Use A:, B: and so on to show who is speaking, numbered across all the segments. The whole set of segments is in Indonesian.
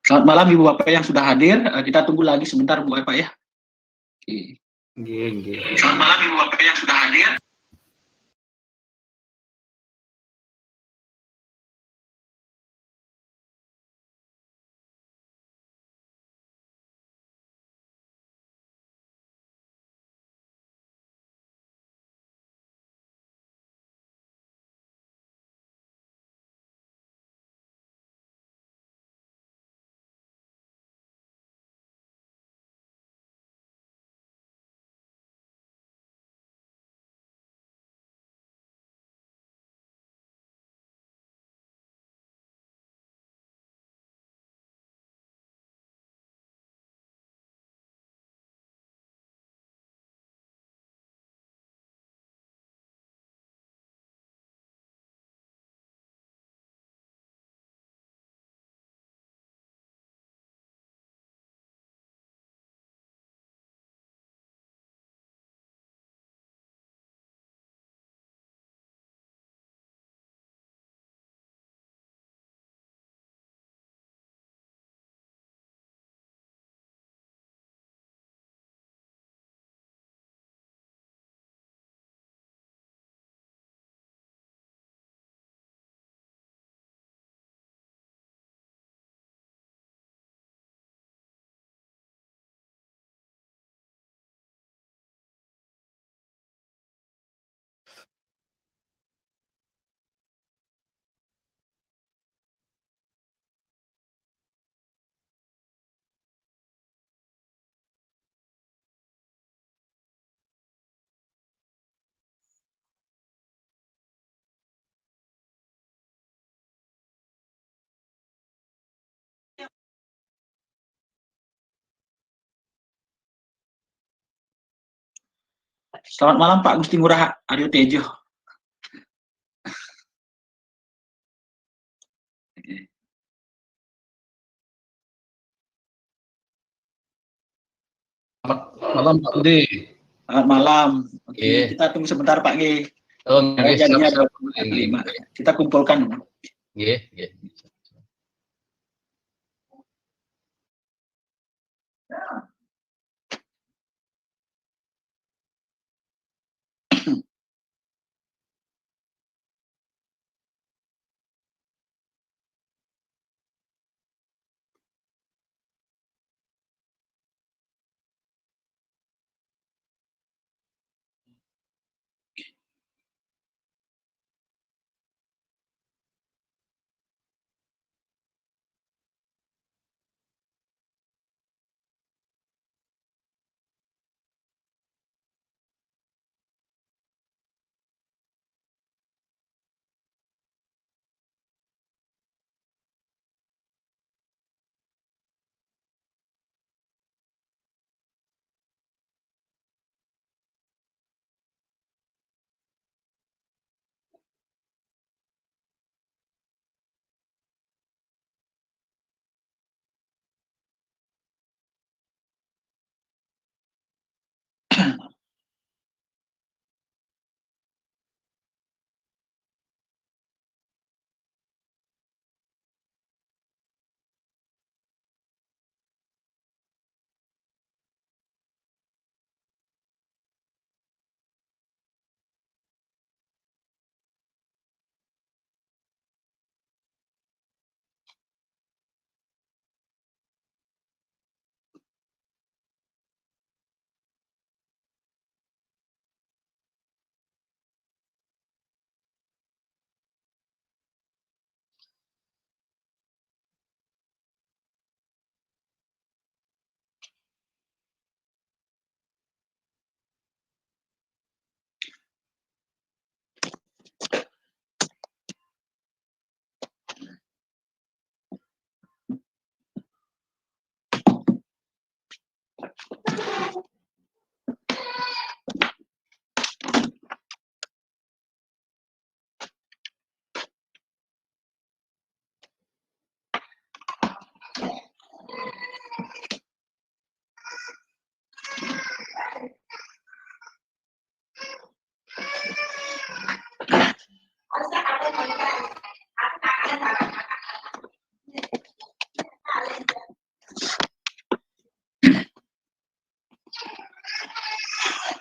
A: Selamat malam Ibu Bapak yang sudah hadir. Kita tunggu lagi sebentar Bu Bapak ya. Selamat malam Ibu Bapak yang sudah hadir. Selamat malam Pak Gusti Ngurah Aryo Tejo.
B: Selamat malam Pak Budi.
A: Selamat malam. Oke, kita tunggu sebentar Pak G. Jadinya 25. Kita kumpulkan.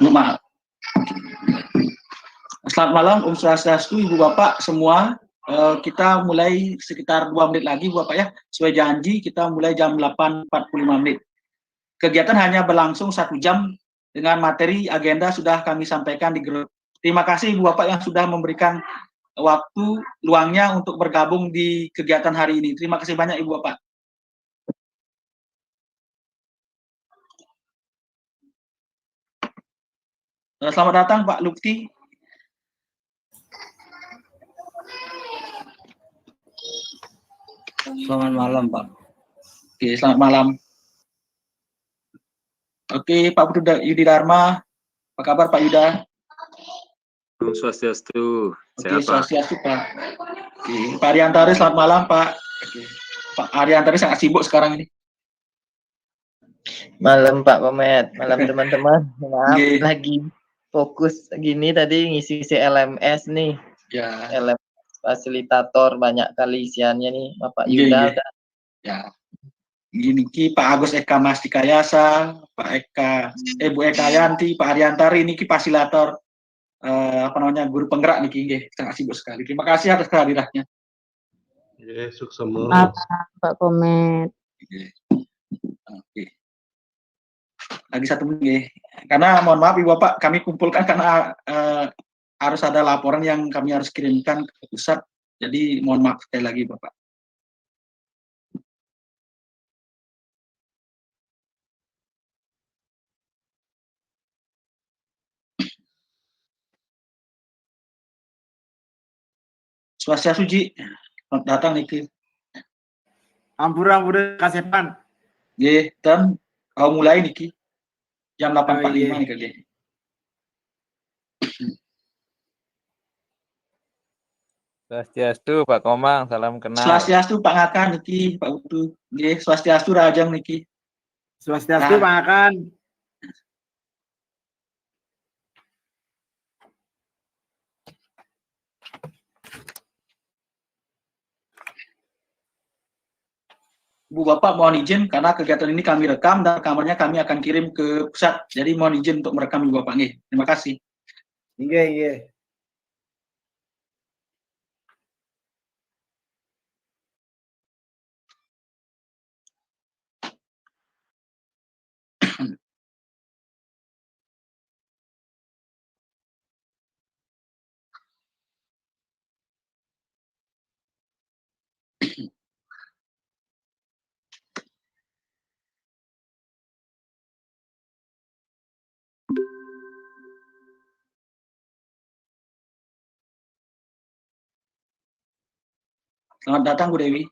A: Maaf. Selamat malam, Om Swastiastu, Ibu Bapak semua. Kita mulai sekitar 2 menit lagi, Bapak ya. Sesuai janji, kita mulai jam 8.45 menit. Kegiatan hanya berlangsung 1 jam dengan materi agenda sudah kami sampaikan di grup. Terima kasih Ibu Bapak yang sudah memberikan waktu luangnya untuk bergabung di kegiatan hari ini. Terima kasih banyak Ibu Bapak. Selamat datang Pak Lukti.
C: Selamat malam, Pak.
A: Oke, selamat malam. Oke, Pak Budi Yudi Dharma. Apa kabar Pak Yuda?
D: Om Swastiastu.
A: Oke, Swastiastu Pak. Oke, Pak Ariantari, selamat malam Pak. Oke. Pak Ariantari sangat sibuk sekarang ini.
C: Malam Pak Komet, malam teman-teman. Maaf,
A: Oke.
C: lagi fokus gini tadi ngisi LMS nih.
A: Ya.
C: LMS fasilitator banyak kali isiannya nih, Bapak
A: Iya,
C: Yuda.
A: iya. Ya. Gini Ki, Pak Agus Eka Mastikayasa, Pak Eka, Bu Eka Yanti, Pak Ariantari ini Ki fasilitator guru penggerak nih Ki, sangat sibuk sekali. Terima kasih atas kehadirannya.
D: Ya, sukses semua.
E: Maaf, Pak Komet.
A: Oke. Lagi 1 menit, karena mohon maaf Ibu Bapak, kami kumpulkan karena harus ada laporan yang kami harus kirimkan ke pusat. Jadi mohon maaf sekali lagi Bapak. Swastiastu Ji, selamat datang Niki.
F: Ampura kasepan.
A: Ye, dan kau mulai Niki. Jam 8.45 nih kerja.
G: Swastiastu Pak Komang, salam kenal.
A: Swastiastu Pak Ngaka Niki, Pak Utu. Ye, Swastiastu Rajang Niki.
F: Swastiastu Pak Akan.
A: Bu Bapak mohon izin karena kegiatan ini kami rekam dan rekamannya kami akan kirim ke pusat. Jadi mohon izin untuk merekam Ibu Bapak nih. Terima kasih.
F: Iya.
A: Selamat datang Bu Dewi.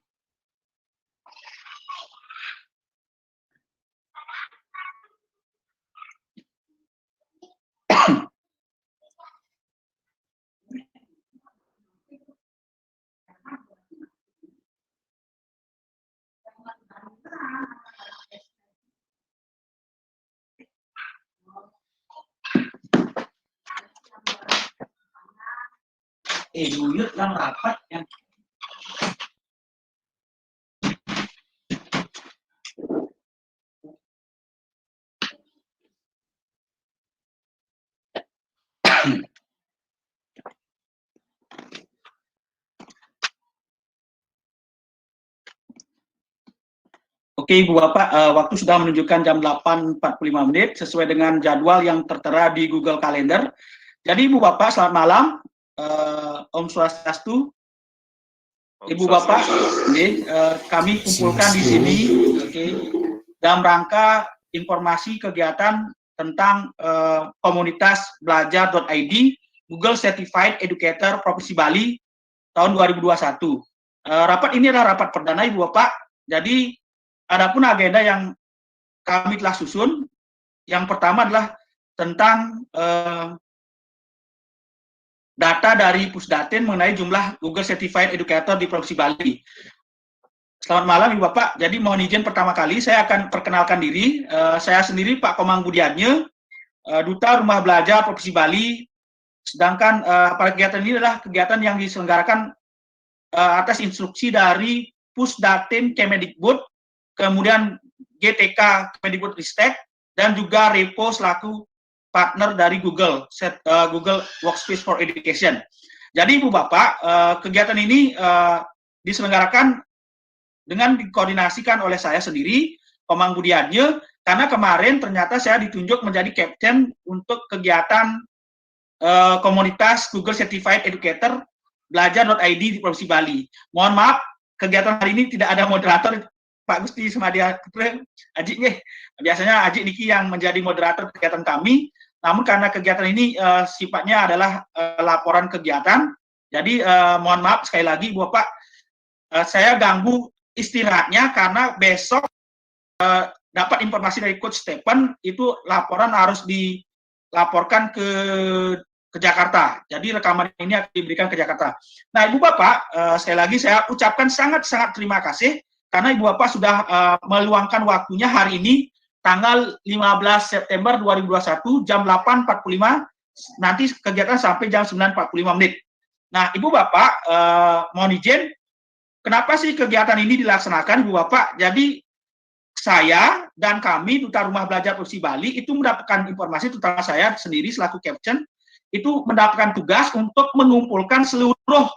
A: Dulu yang rapat yang Oke Ibu Bapak, waktu sudah menunjukkan jam 8.45 menit sesuai dengan jadwal yang tertera di Google Calendar. Jadi Ibu Bapak selamat malam, Om Swastiastu. Ibu Bapak, kami kumpulkan di sini, dalam rangka informasi kegiatan tentang komunitas belajar.id Google Certified Educator Provinsi Bali tahun 2021. Rapat ini adalah rapat perdana Ibu Bapak. Jadi adapun agenda yang kami telah susun, yang pertama adalah tentang data dari Pusdatin mengenai jumlah Google Certified Educator di Provinsi Bali. Selamat malam Ibu Bapak. Jadi mohon izin pertama kali saya akan perkenalkan diri. Saya sendiri Pak Komang Budiadnya, Duta Rumah Belajar Provinsi Bali. Sedangkan pada kegiatan ini adalah kegiatan yang diselenggarakan atas instruksi dari Pusdatin Kemendikbud, kemudian GTK Kemendikbud Ristek, dan juga Repo selaku partner dari Google, Google Workspace for Education. Jadi Ibu Bapak, kegiatan ini diselenggarakan dengan dikoordinasikan oleh saya sendiri, Komang Budiarnya, karena kemarin ternyata saya ditunjuk menjadi captain untuk kegiatan komunitas Google Certified Educator Belajar.id di Provinsi Bali. Mohon maaf, kegiatan hari ini tidak ada moderator, Pak Gusti Semadia Ajik nih. Biasanya Ajik Niki yang menjadi moderator kegiatan kami. Namun karena kegiatan ini sifatnya adalah laporan kegiatan, jadi mohon maaf sekali lagi Bapak, saya ganggu istirahatnya karena besok dapat informasi dari Coach Stephen, itu laporan harus dilaporkan ke Jakarta. Jadi rekaman ini akan diberikan ke Jakarta. Nah, Ibu Bapak, sekali lagi saya ucapkan sangat-sangat terima kasih karena Ibu Bapak sudah meluangkan waktunya hari ini tanggal 15 September 2021 jam 8.45, nanti kegiatan sampai jam 9.45 menit. Nah, Ibu Bapak, mohon izin, kenapa sih kegiatan ini dilaksanakan, Ibu Bapak? Jadi saya dan kami Duta Rumah Belajar Provinsi Bali itu mendapatkan informasi, terutama saya sendiri selaku captain, itu mendapatkan tugas untuk mengumpulkan seluruh,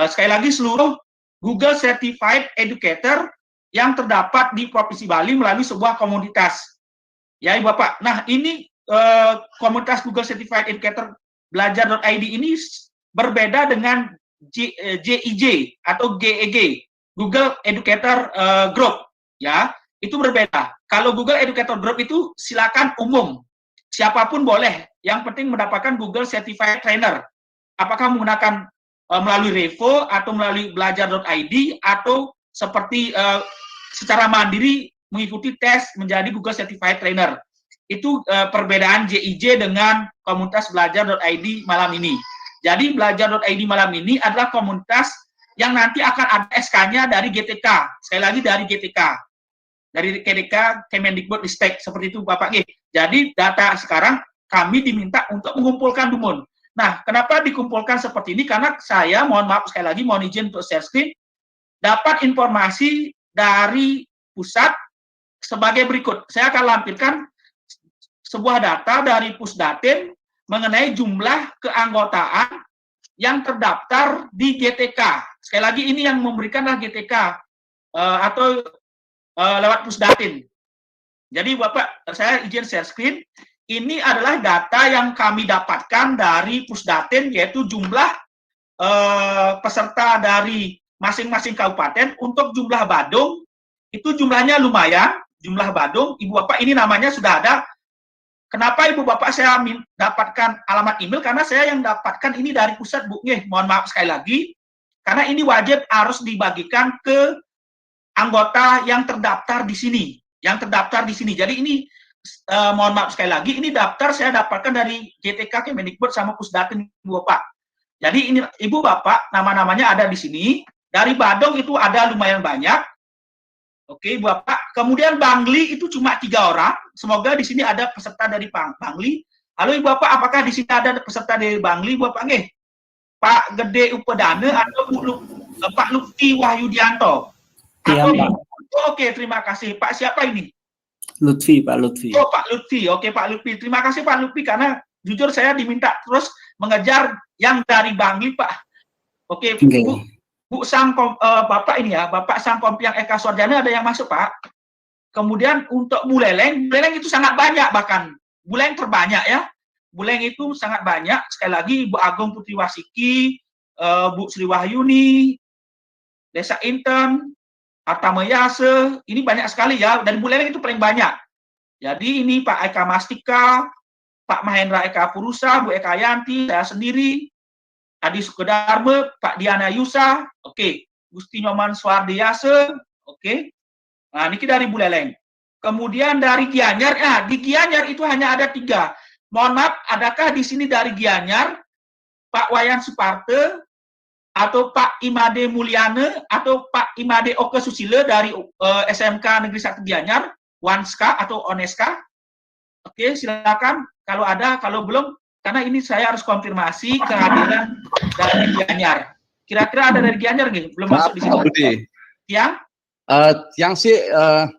A: sekali lagi seluruh Google Certified Educator yang terdapat di Provinsi Bali melalui sebuah komunitas. Ya, Ibu Bapak. Nah, ini komunitas Google Certified Educator Belajar.id ini berbeda dengan GIJ atau GEG, Google Educator Group. Ya, itu berbeda. Kalau Google Educator Group itu silakan umum. Siapapun boleh, yang penting mendapatkan Google Certified Trainer. Apakah menggunakan melalui Revo atau melalui belajar.id atau seperti secara mandiri mengikuti tes menjadi Google Certified Trainer. Itu perbedaan JIJ dengan komunitas belajar.id malam ini. Jadi belajar.id malam ini adalah komunitas yang nanti akan ada SK-nya dari GTK. Sekali lagi dari GTK. Dari GTK Kemendikbud-Ristek, seperti itu Bapak G. Jadi data sekarang kami diminta untuk mengumpulkan Dumun. Nah, kenapa dikumpulkan seperti ini? Karena saya, mohon maaf sekali lagi, mohon izin untuk share screen, dapat informasi dari pusat sebagai berikut. Saya akan lampirkan sebuah data dari Pusdatin mengenai jumlah keanggotaan yang terdaftar di GTK. Sekali lagi ini yang memberikanlah GTK atau lewat Pusdatin. Jadi Bapak, saya izin share screen. Ini adalah data yang kami dapatkan dari Pusdatin, yaitu jumlah peserta dari masing-masing kabupaten. Untuk jumlah Badung, itu jumlahnya lumayan. Jumlah Badung, Ibu Bapak, ini namanya sudah ada. Kenapa Ibu Bapak saya dapatkan alamat email? Karena saya yang dapatkan ini dari pusat, Bu. Mohon maaf sekali lagi. Karena ini wajib harus dibagikan ke anggota yang terdaftar di sini, Jadi ini mohon maaf sekali lagi, ini daftar saya dapatkan dari GTK Kemendikbud sama Pusdatin, Ibu Bapak. Jadi ini Ibu Bapak, nama-namanya ada di sini. Dari Badung itu ada lumayan banyak. Oke, Ibu Bapak. Kemudian Bangli itu cuma 3 orang. Semoga di sini ada peserta dari Bangli. Halo Ibu Bapak, apakah di sini ada peserta dari Bangli, Ibu Bapak? Pak Gede Upedane atau Pak Lutfi Wahyudianto?
G: Iya, Pak.
A: Oke, terima kasih. Pak siapa ini?
G: Lutfi, Pak Lutfi.
A: Oh, Pak Lutfi. Oke, Pak Lutfi. Terima kasih Pak Lutfi, karena jujur saya diminta terus mengejar yang dari Bangli, Pak. Oke,
G: Okay.
A: Bu Sang Bapak ini ya, Bapak Sang Kompiang Eka Suarjana ada yang masuk, Pak. Kemudian untuk Buleleng itu sangat banyak, bahkan Buleleng terbanyak ya. Buleleng itu sangat banyak. Sekali lagi Bu Agung Putri Wasiki, Bu Sri Wahyuni, Desa Inten, Atama Yase, ini banyak sekali ya, dan Buleleng itu paling banyak. Jadi ini Pak Eka Mastika, Pak Mahendra Eka Purusa, Bu Eka Yanti, saya sendiri, Adi Sukedarme, Pak Diana Yusa, oke, Gusti Nyoman Suardi Yase, oke. Nah, ini dari Buleleng. Kemudian dari Gianyar, di Gianyar itu hanya ada 3. Mohon maaf, adakah di sini dari Gianyar, Pak Wayan Suparte, atau Pak Imade Mulyana, atau Pak Imade Oke Susile dari SMK Negeri 1 Gianyar, Wanska atau Oneska? Oke, silakan. Kalau ada, kalau belum, karena ini saya harus konfirmasi kehadiran dari Gianyar. Kira-kira ada dari Gianyar nggih? Belum masuk di sini.
B: Budi.
A: Ya?
B: Yang sih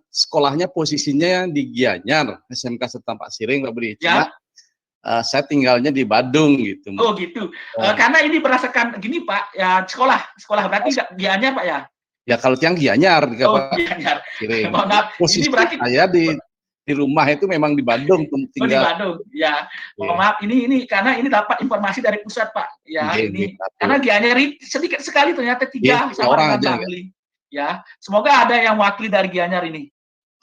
B: sekolahnya posisinya di Gianyar, SMK Setempat Siring, Pak Budi.
A: Ya.
B: saya tinggalnya di Badung gitu.
A: Oh gitu. Karena ini berdasarkan gini Pak, ya sekolah berarti Gianyar Pak ya?
B: Ya kalau tiang Gianyar,
A: Oh
B: Pak.
A: Gianyar.
B: Kirim.
A: Mohon maaf,
B: Posisi
A: ini berarti
B: saya di rumah itu memang di Bandung
A: di
B: tinggal.
A: Bandung. Ya. Mohon maaf, ini karena ini dapat informasi dari pusat Pak. Ya, ini karena Gianyar sedikit sekali ternyata 3 sama
B: orang
A: dengan
B: aja,
A: Bangli. Ya, semoga ada yang wakili dari Gianyar ini.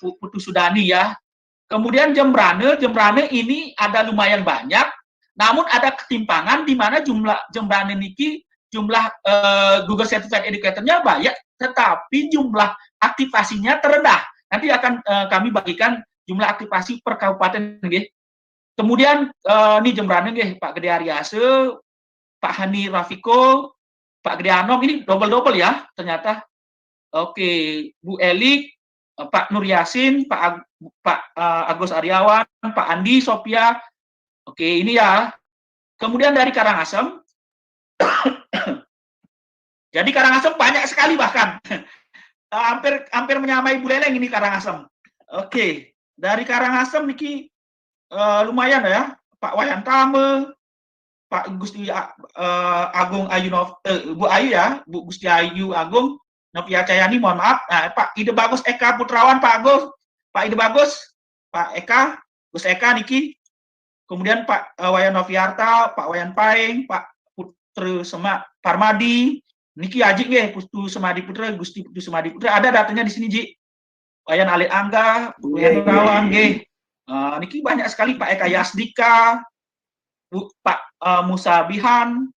A: Putu Sudani ya. Kemudian Jembrane ini ada lumayan banyak, namun ada ketimpangan di mana Jembrane niki jumlah Google Certified Educator-nya banyak, tetapi jumlah aktivasinya terendah. Nanti akan kami bagikan jumlah aktivasi per kabupaten nggih. Kemudian ini Jembrane nggih, Pak Gede Aryase, Pak Hani Rafiko, Pak Gede Anom, ini double ya ternyata. Oke, Bu Elik, Pak Nur Yasin, Pak Agus Aryawan, Pak Andi Sophia. Oke, ini ya. Kemudian dari Karangasem. Jadi Karangasem banyak sekali bahkan. hampir menyamai Buleleng ini Karangasem. Oke, dari Karangasem niki lumayan ya. Pak Wayan Tame, Pak Gusti Agung Ayunov, Bu Ayu ya, Bu Gusti Ayu Agung Novia Cayani, mohon maaf. Nah, Pak Ide Bagus Eka Putrawan, Pak Agus, Pak Ide Bagus, Pak Eka, Gus Eka niki. Kemudian Pak Wayan Noviarta, Pak Wayan Paeng, Pak Putra Semak Parmadi, niki Ajik nggih, Putu Semadi Putra, Gusti Putu Semadi Putra, ada datanya di sini, Ji. Wayan Alit Angga, Wayan Kawan nggih. Niki banyak sekali, Pak Eka Yasdika, Pak Musa Bihan.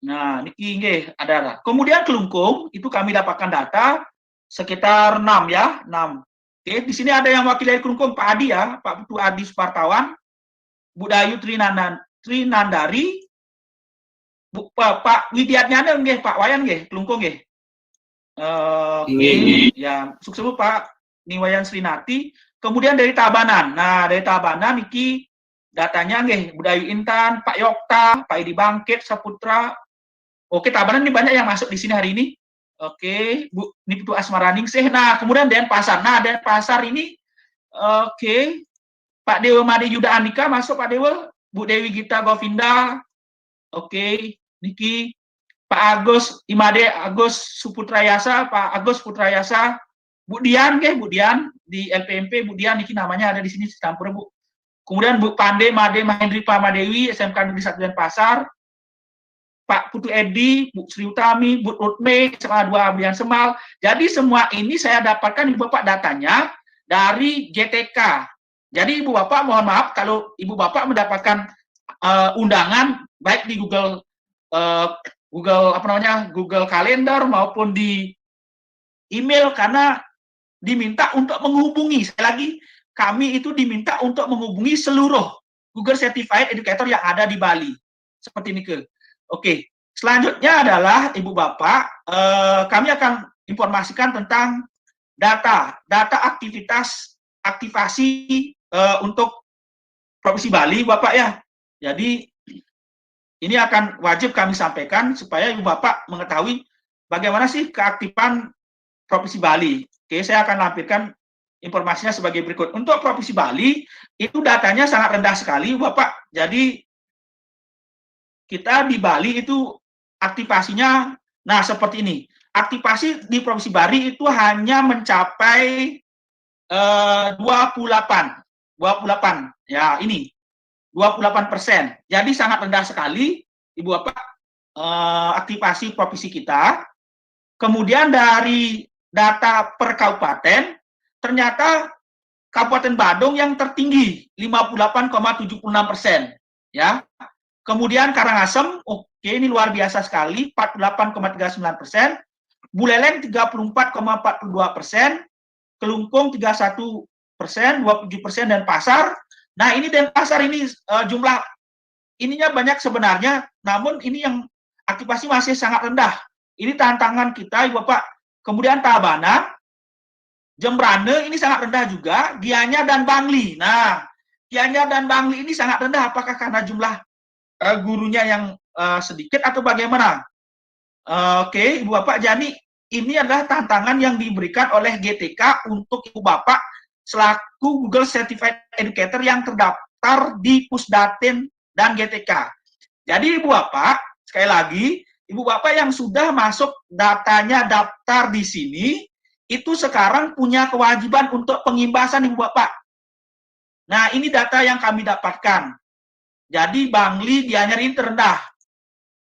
A: Nah, niki nggih ada. Kemudian Kelungkung itu kami dapatkan data sekitar 6 ya, 6. Oke, di sini ada yang wakil dari Kelungkung, Pak Adi ya, Pak Putu Adi Supartawan, Bu Dayu Trinandari, Pak Widiatnyana nggih, Pak Wayan nggih, Kelungkung nggih. Ya, sukses Pak Niwayan Srinati. Kemudian dari Tabanan. Nah, dari Tabanan niki datanya nggih, Bu Dayu Intan, Pak Yokta, Pak Edi Bangkit, Saputra. Oke, Tabanan ini banyak yang masuk di sini hari ini. Oke, Bu, ini Putu Asmaraningsih. Nah, kemudian Denpasar. Nah, Denpasar ini, oke, Pak Dewa Made Yuda Andika masuk, Pak Dewa. Bu Dewi Gita Govinda. Oke, niki Pak Agus Imade Agus Suputrayasa, Pak Agus Putrayasa. Bu Dian, Bu Dian di LPMP, Bu Dian niki namanya ada di sini campur Bu. Kemudian Bu Pande Made Mahendri Pamadewi, SMK Negeri 1 Denpasar. Pak Putu Edi, Bu Sri Utami, Bu Rutme, SMA 2 Abrian Semal. Jadi semua ini saya dapatkan Ibu Bapak datanya dari GTK. Jadi Ibu Bapak mohon maaf kalau Ibu Bapak mendapatkan undangan baik di Google Google Calendar maupun di email karena diminta untuk menghubungi. Sekali lagi kami itu diminta untuk menghubungi seluruh Google Certified Educator yang ada di Bali. Seperti ini ke. Oke, selanjutnya adalah Ibu Bapak, kami akan informasikan tentang data aktivasi untuk Provinsi Bali, Bapak ya. Jadi ini akan wajib kami sampaikan supaya Ibu Bapak mengetahui bagaimana sih keaktifan Provinsi Bali. Oke, saya akan lampirkan informasinya sebagai berikut. Untuk Provinsi Bali itu datanya sangat rendah sekali, Bapak. Jadi kita di Bali itu aktivasinya, nah seperti ini. Aktivasi di Provinsi Bali itu hanya mencapai 28, ya ini 28%. Jadi sangat rendah sekali, Ibu Bapak, aktivasi provinsi kita. Kemudian dari data per kabupaten, ternyata Kabupaten Badung yang tertinggi 58,76%, ya. Kemudian Karangasem, oke ini luar biasa sekali, 48,39%. Buleleng 34,42%, Kelungkung 31%, 27%, dan Pasar. Nah ini Denpasar ini jumlah ininya banyak sebenarnya, namun ini yang aktivasi masih sangat rendah. Ini tantangan kita, Ibu Bapak. Kemudian Tabanan, Jembrane ini sangat rendah juga, Gianyar dan Bangli. Nah, Gianyar dan Bangli ini sangat rendah, apakah karena jumlah gurunya yang sedikit atau bagaimana? Oke, Ibu Bapak, jadi ini adalah tantangan yang diberikan oleh GTK untuk Ibu Bapak selaku Google Certified Educator yang terdaftar terdaftar di Pusdatin dan GTK. Jadi Ibu Bapak, sekali lagi, Ibu Bapak yang sudah masuk datanya daftar di sini, itu sekarang punya kewajiban untuk pengimbasan Ibu Bapak. Nah, ini data yang kami dapatkan. Jadi Bangli Gianyar ini terendah.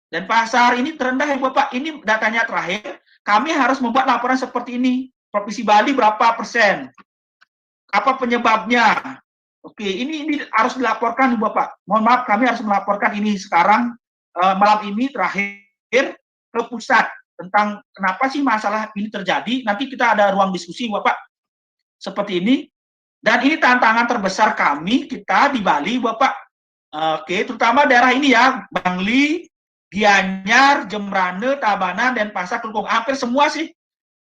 A: Dan pasar ini terendah Ibu Bapak. Ini datanya terakhir. Kami harus membuat laporan seperti ini. Provinsi Bali berapa persen? Apa penyebabnya? Oke, ini harus dilaporkan Ibu Bapak. Mohon maaf, kami harus melaporkan ini sekarang, malam ini terakhir ke pusat tentang kenapa sih masalah ini terjadi. Nanti kita ada ruang diskusi Bapak seperti ini. Dan ini tantangan terbesar kami kita di Bali Bapak. Oke, terutama daerah ini ya, Bangli, Gianyar, Jembrane, Tabanan, dan Pasar Kelungkung. Hampir semua sih,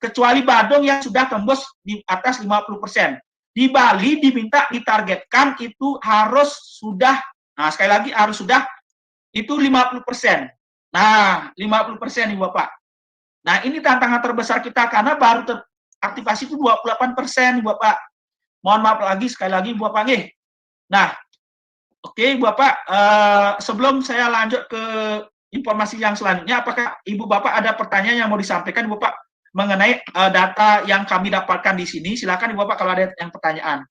A: kecuali Badung yang sudah tembus di atas 50%. Di Bali diminta ditargetkan itu harus sudah, nah sekali lagi harus sudah itu 50%. Nah, 50% nih Bapak. Nah, ini tantangan terbesar kita karena baru teraktivasi itu 28% nih Bapak. Mohon maaf lagi, sekali lagi Bapak nih. Nah, oke Bapak, sebelum saya lanjut ke informasi yang selanjutnya, apakah Ibu Bapak ada pertanyaan yang mau disampaikan Bapak mengenai data yang kami dapatkan di sini? Silakan Ibu Bapak kalau ada yang pertanyaan.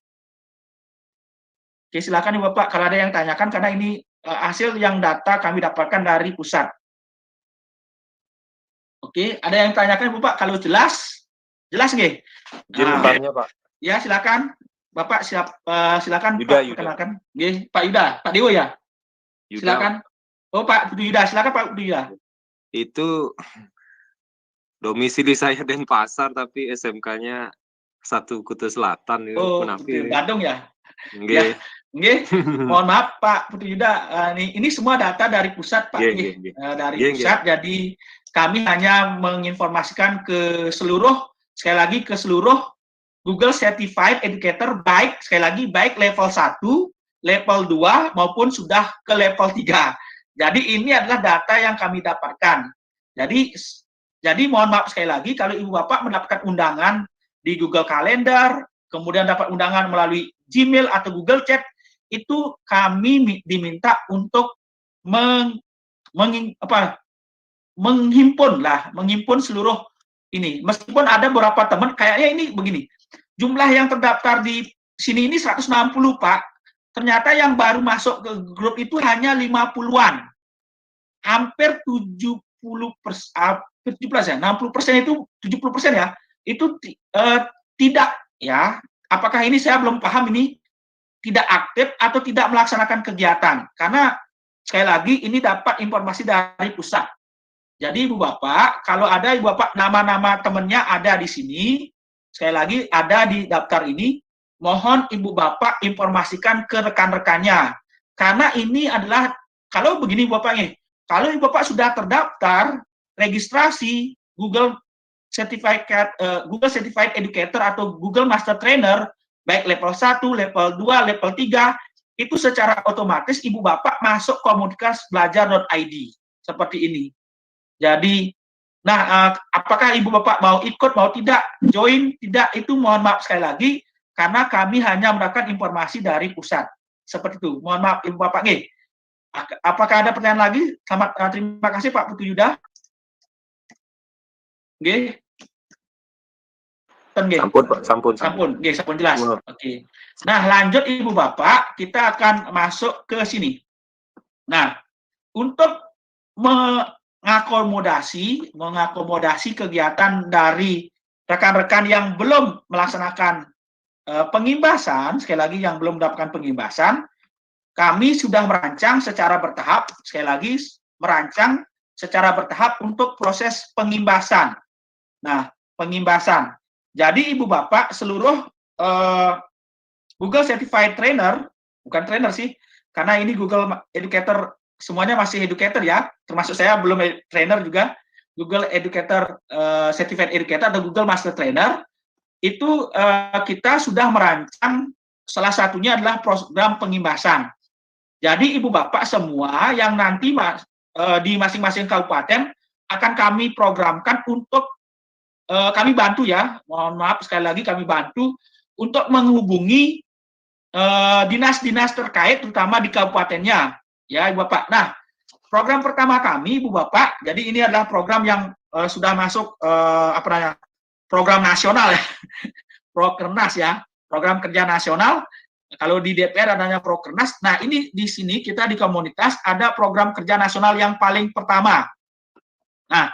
A: Oke, silakan Ibu Bapak kalau ada yang tanyakan karena ini hasil yang data kami dapatkan dari pusat. Oke, ada yang tanyakan Ibu Pak kalau jelas? Jelas nggih?
D: Jilbannya Pak.
A: Ya, silakan. Bapak silakan
D: Yuda,
A: Pak perkenalkan. Nggih, Pak Yuda, Pak Dewo ya?
D: Yuda,
A: Silakan. Oh, Pak Yuda, silakan Pak Yuda.
D: itu domisili saya Denpasar tapi SMK-nya Satu Kuta Selatan itu
A: Oh,
D: kenapa
A: di
D: ini?
A: Bandung ya?
D: Nggih.
A: Nggih. Mohon maaf Pak Putu Yuda, ini semua data dari pusat Pak.
D: Nggih.
A: Dari
D: Nggih,
A: pusat, jadi kami hanya menginformasikan ke seluruh, sekali lagi ke seluruh Google Certified Educator, baik sekali lagi baik level 1, level 2 maupun sudah ke level 3. Jadi ini adalah data yang kami dapatkan. Jadi mohon maaf sekali lagi kalau Ibu Bapak mendapatkan undangan di Google Calendar, kemudian dapat undangan melalui Gmail atau Google Chat, itu kami diminta untuk menghimpun seluruh ini. Meskipun ada beberapa teman, kayaknya ini begini, jumlah yang terdaftar di sini ini 160 Pak, ternyata yang baru masuk ke grup itu hanya 50-an, hampir 70%, 17 ya, 60% itu 70% ya, itu tidak ya. Apakah ini saya belum paham ini tidak aktif atau tidak melaksanakan kegiatan? Karena sekali lagi ini dapat informasi dari pusat. Jadi Ibu Bapak, kalau ada Ibu Bapak nama-nama temannya ada di sini, sekali lagi ada di daftar ini, mohon Ibu Bapak informasikan ke rekan-rekannya. Karena ini adalah, kalau begini Ibu Bapak nih, kalau Ibu Bapak sudah terdaftar, registrasi Google Certified Educator atau Google Master Trainer, baik level 1, level 2, level 3, itu secara otomatis Ibu Bapak masuk komunitas belajar.id, seperti ini. Jadi, nah, apakah Ibu Bapak mau ikut, mau tidak, join, tidak, itu mohon maaf sekali lagi, karena kami hanya mendapatkan informasi dari pusat. Seperti itu. Mohon maaf Ibu Bapak. Nih, apakah ada pertanyaan lagi? Terima kasih Pak Putu Yuda. Nggih.
D: Sampun Pak, sampun.
A: Nggih, sampun jelas.
D: Wow.
A: Oke. Nah, lanjut Ibu Bapak, kita akan masuk ke sini. Nah, untuk mengakomodasi kegiatan dari rekan-rekan yang belum melaksanakan pengimbasan, sekali lagi yang belum mendapatkan pengimbasan, kami sudah merancang secara bertahap, sekali lagi merancang secara bertahap untuk proses pengimbasan. Nah, pengimbasan. Jadi Ibu Bapak seluruh Google Certified Trainer, bukan trainer sih, karena ini Google Educator, semuanya masih educator ya, termasuk saya belum trainer juga. Google Educator, Certified Educator atau Google Master Trainer, itu kita sudah merancang, salah satunya adalah program pengimbasan. Jadi Ibu Bapak semua yang nanti di masing-masing kabupaten akan kami programkan untuk kami bantu ya, mohon maaf sekali lagi kami bantu untuk menghubungi dinas-dinas terkait, terutama di kabupatennya, ya Ibu Bapak. Nah, program pertama kami, Ibu Bapak, jadi ini adalah program yang sudah masuk program nasional ya, Prokernas ya, program kerja nasional. Kalau di DPR adanya Prokernas. Nah, ini di sini kita di komunitas ada program kerja nasional yang paling pertama. Nah,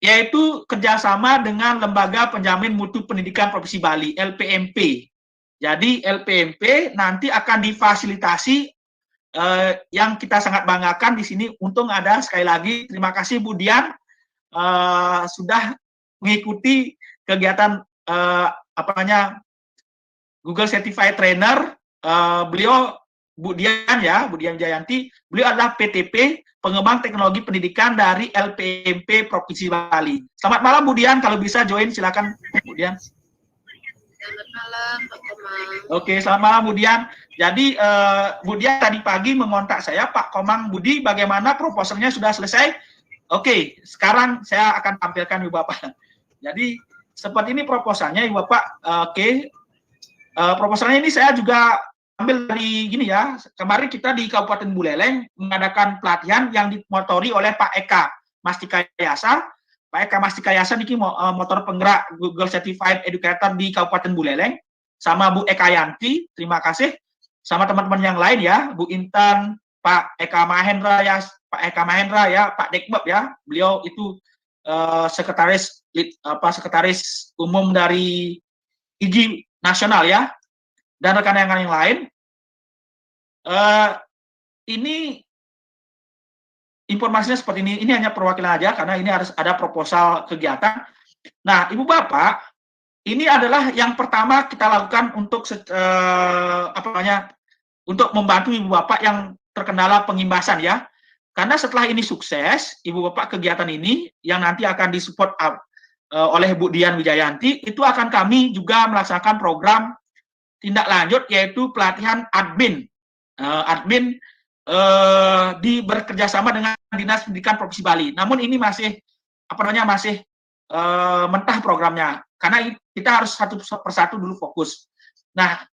A: yaitu kerjasama dengan Lembaga Penjamin Mutu Pendidikan Provinsi Bali, LPMP. Jadi LPMP nanti akan difasilitasi yang kita sangat banggakan di sini. Untung ada, sekali lagi terima kasih Bu Dian sudah mengikuti kegiatan Google Certified Trainer. Beliau Bu Dian ya, Bu Dian Jayanti, beliau adalah PTP, Pengembang Teknologi Pendidikan dari LPMP Provinsi Bali. Selamat malam Bu Dian, kalau bisa join silakan Bu Dian.
H: Selamat malam Pak Komang.
A: Oke, selamat malam Bu Dian. Jadi Bu Dian tadi pagi mengontak saya, Pak Komang Budi, bagaimana proposalnya sudah selesai? Oke, sekarang saya akan tampilkan Ibu Bapak. Jadi seperti ini proposalnya Ibu Bapak. Oke, proposalnya ini saya juga ambil dari gini ya, kemarin kita di Kabupaten Buleleng mengadakan pelatihan yang dimotori oleh Pak Eka Mastikayasa. Pak Eka Mastikayasa ini motor penggerak Google Certified Educator di Kabupaten Buleleng, sama Bu Eka Yanti, terima kasih, sama teman-teman yang lain ya, Bu Intan, Pak Eka Mahendra ya, Pak Dekbab ya, beliau itu sekretaris umum dari IGI Nasional ya, dan rekan-rekan yang lain. Ini informasinya seperti ini hanya perwakilan aja karena ini harus ada proposal kegiatan. Nah, Ibu Bapak, ini adalah yang pertama kita lakukan untuk untuk membantu Ibu Bapak yang terkendala pengimbasan ya. Karena setelah ini sukses, Ibu Bapak, kegiatan ini yang nanti akan disupport oleh Bu Dian Wijayanti, itu akan kami juga melaksanakan program tindak lanjut yaitu pelatihan admin. Bekerjasama dengan Dinas Pendidikan Provinsi Bali. Namun ini masih mentah programnya karena kita harus satu persatu dulu fokus. Nah,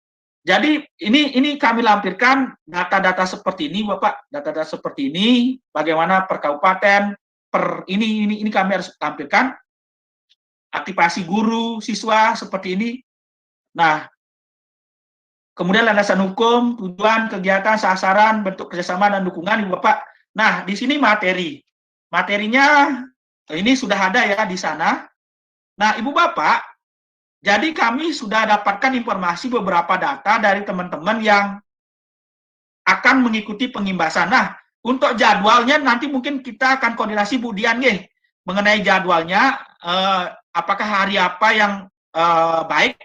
A: jadi ini kami lampirkan data-data seperti ini, Bapak, data-data seperti ini, bagaimana per kabupaten, ini kami harus tampilkan aktivasi guru, siswa seperti ini. Nah, kemudian landasan hukum, tujuan, kegiatan, sasaran, bentuk kerjasama dan dukungan, Ibu Bapak. Nah, di sini materinya ini sudah ada ya di sana. Nah, Ibu Bapak, jadi kami sudah dapatkan informasi beberapa data dari teman-teman yang akan mengikuti pengimbasan. Nah, untuk jadwalnya nanti mungkin kita akan koordinasi Bu Dian nih mengenai jadwalnya, apakah hari apa yang baik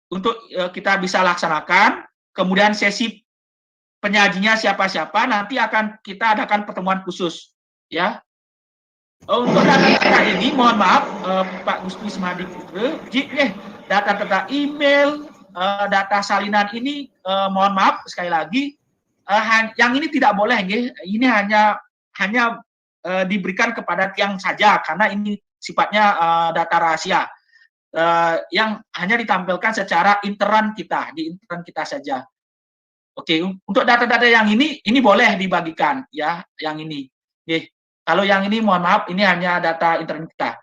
A: untuk kita bisa laksanakan, kemudian sesi penyajinya siapa-siapa, nanti akan kita adakan pertemuan khusus, ya. Untuk data-data ini, mohon maaf, Pak Gusti Semadi Putra, data-data email, data salinan ini, mohon maaf sekali lagi, yang ini tidak boleh, ini hanya diberikan kepada tiang saja, karena ini sifatnya data rahasia. Yang hanya ditampilkan secara intern kita, di intern kita saja. Oke, untuk data-data yang ini boleh dibagikan ya, yang ini. Kalau yang ini mohon maaf, ini hanya data intern kita.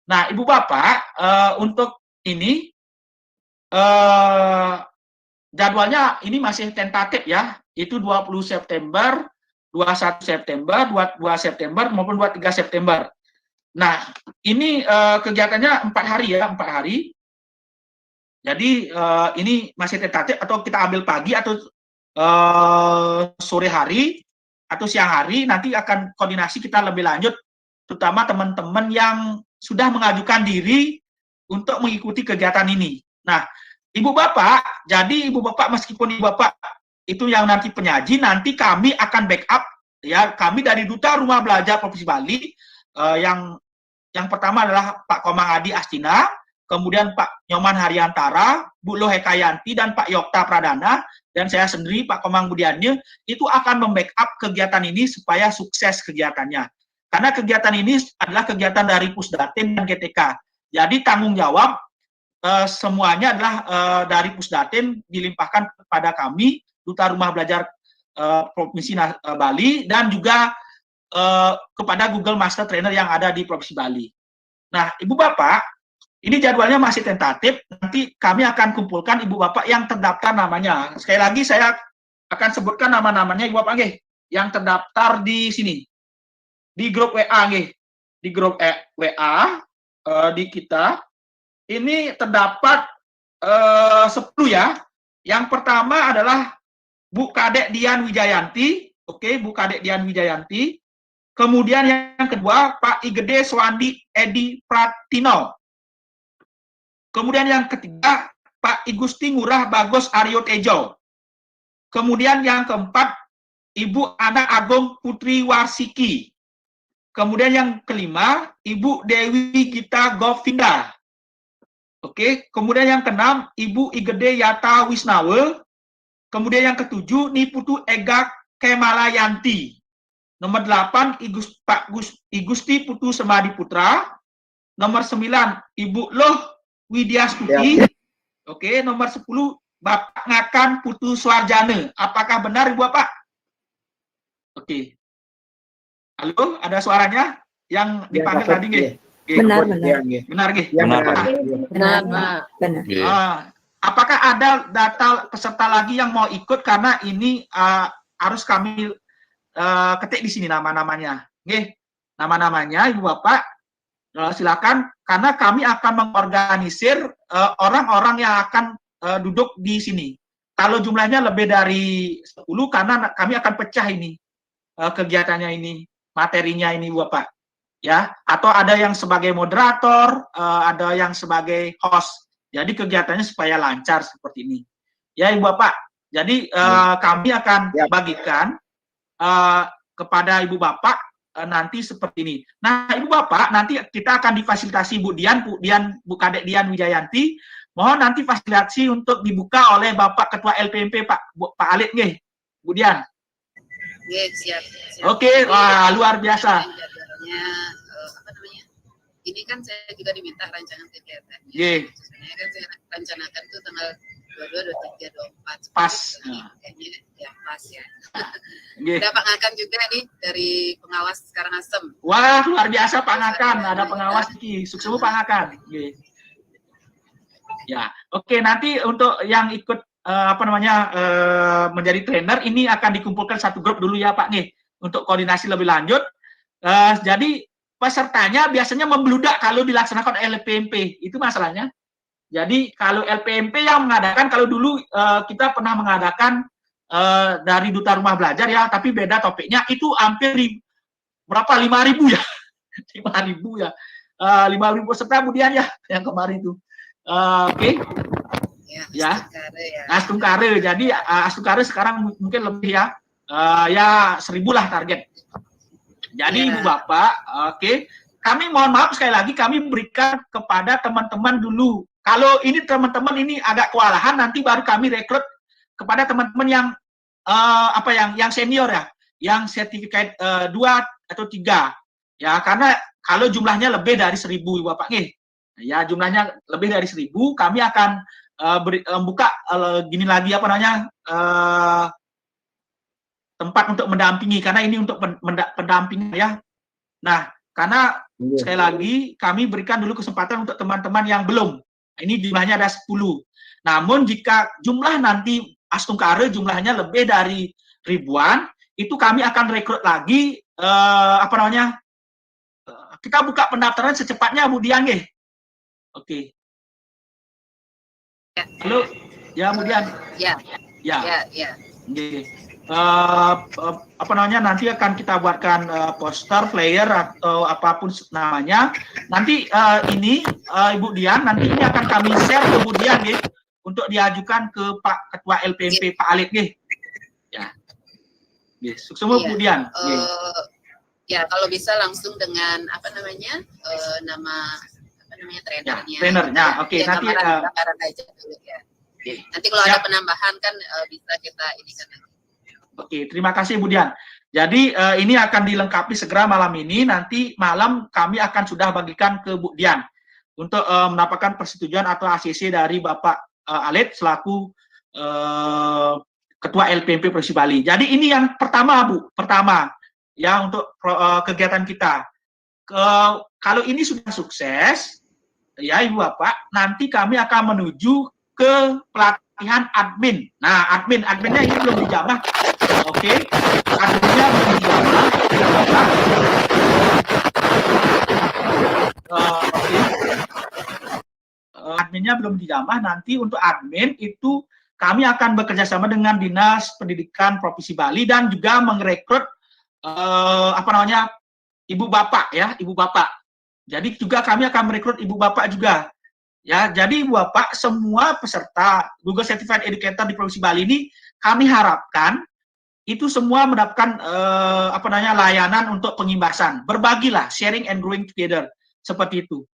A: Nah, Ibu Bapak, untuk ini jadwalnya ini masih tentatif ya, itu 20 September, 21 September, 22 September maupun 23 September. Nah, ini kegiatannya 4 hari ya, 4 hari. Jadi ini masih tentatif, atau kita ambil pagi atau sore hari atau siang hari, nanti akan koordinasi kita lebih lanjut, terutama teman-teman yang sudah mengajukan diri untuk mengikuti kegiatan ini. Nah, Ibu Bapak, jadi Ibu Bapak meskipun Ibu Bapak itu yang nanti penyaji, nanti kami akan backup ya, kami dari Duta Rumah Belajar Provinsi Bali, yang pertama adalah Pak Komang Adi Astina, kemudian Pak Nyoman Hariyantara, Bu Loh Hekayanti, dan Pak Yokta Pradana, dan saya sendiri Pak Komang Budiannya, itu akan membackup kegiatan ini supaya sukses kegiatannya. Karena kegiatan ini adalah kegiatan dari Pusdatin dan GTK. Jadi tanggung jawab semuanya adalah dari Pusdatin dilimpahkan kepada kami, Duta Rumah Belajar Provinsi Bali, dan juga kepada Google Master Trainer yang ada di Provinsi Bali. Nah, Ibu Bapak, ini jadwalnya masih tentatif, nanti kami akan kumpulkan Ibu Bapak yang terdaftar namanya. Sekali lagi saya akan sebutkan nama-namanya Ibu Bapak, yang terdaftar di sini, di grup WA, di grup WA di kita, ini terdapat 10 ya. Yang pertama adalah Bu Kadek Dian Wijayanti, Bu Kadek Dian Wijayanti. Kemudian yang kedua Pak Igede Swandi Edi Pratino. Kemudian yang ketiga Pak Igusti Ngurah Bagos Aryo Tejo. Kemudian yang keempat Ibu Ana Agung Putri Warsiki. Kemudian yang kelima Ibu Dewi Gita Govinda. Kemudian yang keenam Ibu Igede Yata Wisnawe. Kemudian yang ketujuh Niputu Ega Kemalayanti. Nomor 8 Pak Igusti Putu Semadi Putra. Nomor 9 Ibu Loh Widyastuti. Nomor 10 Bapak Ngakan Putu Suarjana. Apakah benar Ibu Bapak? Halo, ada suaranya yang dipanggil tadi
E: Benar.
A: Benar.
E: Benar, Pak. Benar.
A: Apakah ada data peserta lagi yang mau ikut, karena ini harus kami ketik di sini nama-namanya. Nama-namanya Ibu Bapak silakan, karena kami akan mengorganisir orang-orang yang akan duduk di sini. Kalau jumlahnya lebih dari 10, karena kami akan pecah ini kegiatannya ini, materinya ini Ibu Bapak. Ya, atau ada yang sebagai moderator, ada yang sebagai host. Jadi kegiatannya supaya lancar seperti ini. Ya Ibu Bapak. Jadi kami akan bagikan kepada Ibu Bapak nanti seperti ini. Nah, Ibu Bapak, nanti kita akan difasilitasi Bu Kadek Dian Wijayanti. Mohon nanti fasilitasi untuk dibuka oleh Bapak Ketua LPMP Pak Alit Bu Dian.
H: Siap.
A: Wah, luar biasa.
H: Ini kan saya juga diminta rancangan kegiatan. Sebenarnya kan saya rencanakan tuh tanggal 22, 23, 24.
A: Pas.
H: Kayaknya ya pas ya. Ada Pak Ngakan juga nih dari pengawas Karangasem.
A: Wah, luar biasa Pak Ngakan. Ada pengawas nih. Sukses Pak Ngakan. Ya, nanti untuk yang ikut menjadi trainer ini akan dikumpulkan satu grup dulu ya Pak untuk koordinasi lebih lanjut. Jadi pesertanya biasanya membludak kalau dilaksanakan LPMP, itu masalahnya. Jadi kalau LPMP yang mengadakan, kalau dulu kita pernah mengadakan dari Duta Rumah Belajar ya, tapi beda topiknya, itu hampir berapa? 5.000 ya, 5.000 ya, 5.000 peserta kemudian ya yang kemarin itu. Astungkare. Jadi Astungkare sekarang mungkin lebih ya 1.000 lah target. Jadi Ibu Bapak, kami mohon maaf sekali lagi, kami berikan kepada teman-teman dulu. Kalau ini teman-teman ini agak kewalahan, nanti baru kami rekrut kepada teman-teman yang yang senior ya, yang sertifikat 2 atau 3. Ya, karena kalau jumlahnya lebih dari 1.000 Ibu Bapak ya jumlahnya lebih dari 1.000, kami akan buka gini lagi tempat untuk mendampingi, karena ini untuk pendampingan ya. Nah, karena sekali lagi kami berikan dulu kesempatan untuk teman-teman yang belum. Ini jumlahnya ada 10. Namun jika jumlah nanti Astungkare jumlahnya lebih dari ribuan, itu kami akan rekrut lagi kita buka pendaftaran secepatnya Bu Dian Halo, ya Bu Dian. Ya. Nanti akan kita buatkan poster, flyer atau apapun namanya. Nanti ini Ibu Dian, nanti ini akan kami share ke Bu Dian untuk diajukan ke Pak Ketua LPMP Pak Alit Ya. Sukses Bu Dian.
H: Ya, kalau bisa langsung dengan nama trainernya.
A: Trainernya. Nanti
H: gambaran aja dulu ya. Nanti kalau ada penambahan kan bisa kita inikan.
A: Terima kasih Bu Dian. Jadi ini akan dilengkapi segera malam ini. Nanti malam kami akan sudah bagikan ke Bu Dian. untuk mendapatkan persetujuan atau ACC dari Bapak Alet selaku Ketua LPMP Provinsi Bali. Jadi ini yang pertama, Bu, ya untuk kegiatan kita. Kalau ini sudah sukses, ya Ibu Bapak, nanti kami akan menuju ke pelatihan admin. Nah, adminnya ini belum dijamah. Oke, adminnya belum dijamah. Ibu Bapak. Adminnya belum dijamah. Nanti untuk admin itu kami akan bekerja sama dengan Dinas Pendidikan Provinsi Bali dan juga merekrut ibu bapak ya, ibu bapak. Jadi juga kami akan merekrut ibu bapak juga. Ya, jadi ibu bapak semua peserta Google Certified Educator di Provinsi Bali ini kami harapkan itu semua mendapatkan layanan untuk pengimbasan. Berbagilah, sharing and growing together seperti itu.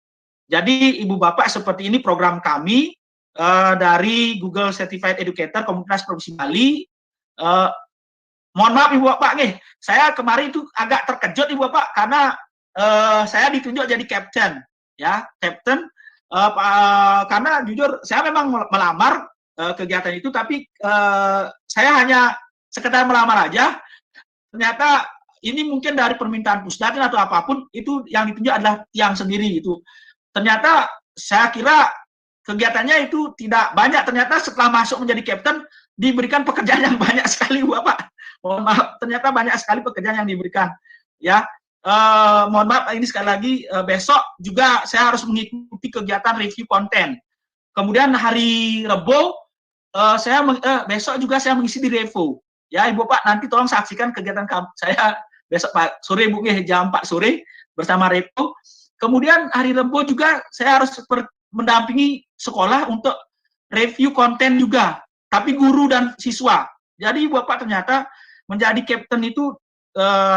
A: Jadi ibu bapak seperti ini program kami dari Google Certified Educator Komunitas Provinsi Bali. Mohon maaf Ibu Bapak nih, saya kemarin itu agak terkejut Ibu Bapak karena saya ditunjuk jadi captain, ya captain. Karena jujur saya memang melamar kegiatan itu, tapi saya hanya sekedar melamar aja. Ternyata ini mungkin dari permintaan Pusdatin atau apapun itu yang ditunjuk adalah yang sendiri itu. Ternyata saya kira kegiatannya itu tidak banyak, ternyata setelah masuk menjadi kapten diberikan pekerjaan yang banyak sekali Bapak. Mohon maaf, ternyata banyak sekali pekerjaan yang diberikan. Ya, mohon maaf ini sekali lagi besok juga saya harus mengikuti kegiatan review konten. Kemudian hari Rebo besok juga saya mengisi di Revo. Ya, Ibu Bapak nanti tolong saksikan kegiatan saya besok Pak sore Bu jam 4 sore bersama Revo. Kemudian hari Rebo juga saya harus mendampingi sekolah untuk review konten juga, tapi guru dan siswa. Jadi Ibu Bapak ternyata menjadi kapten itu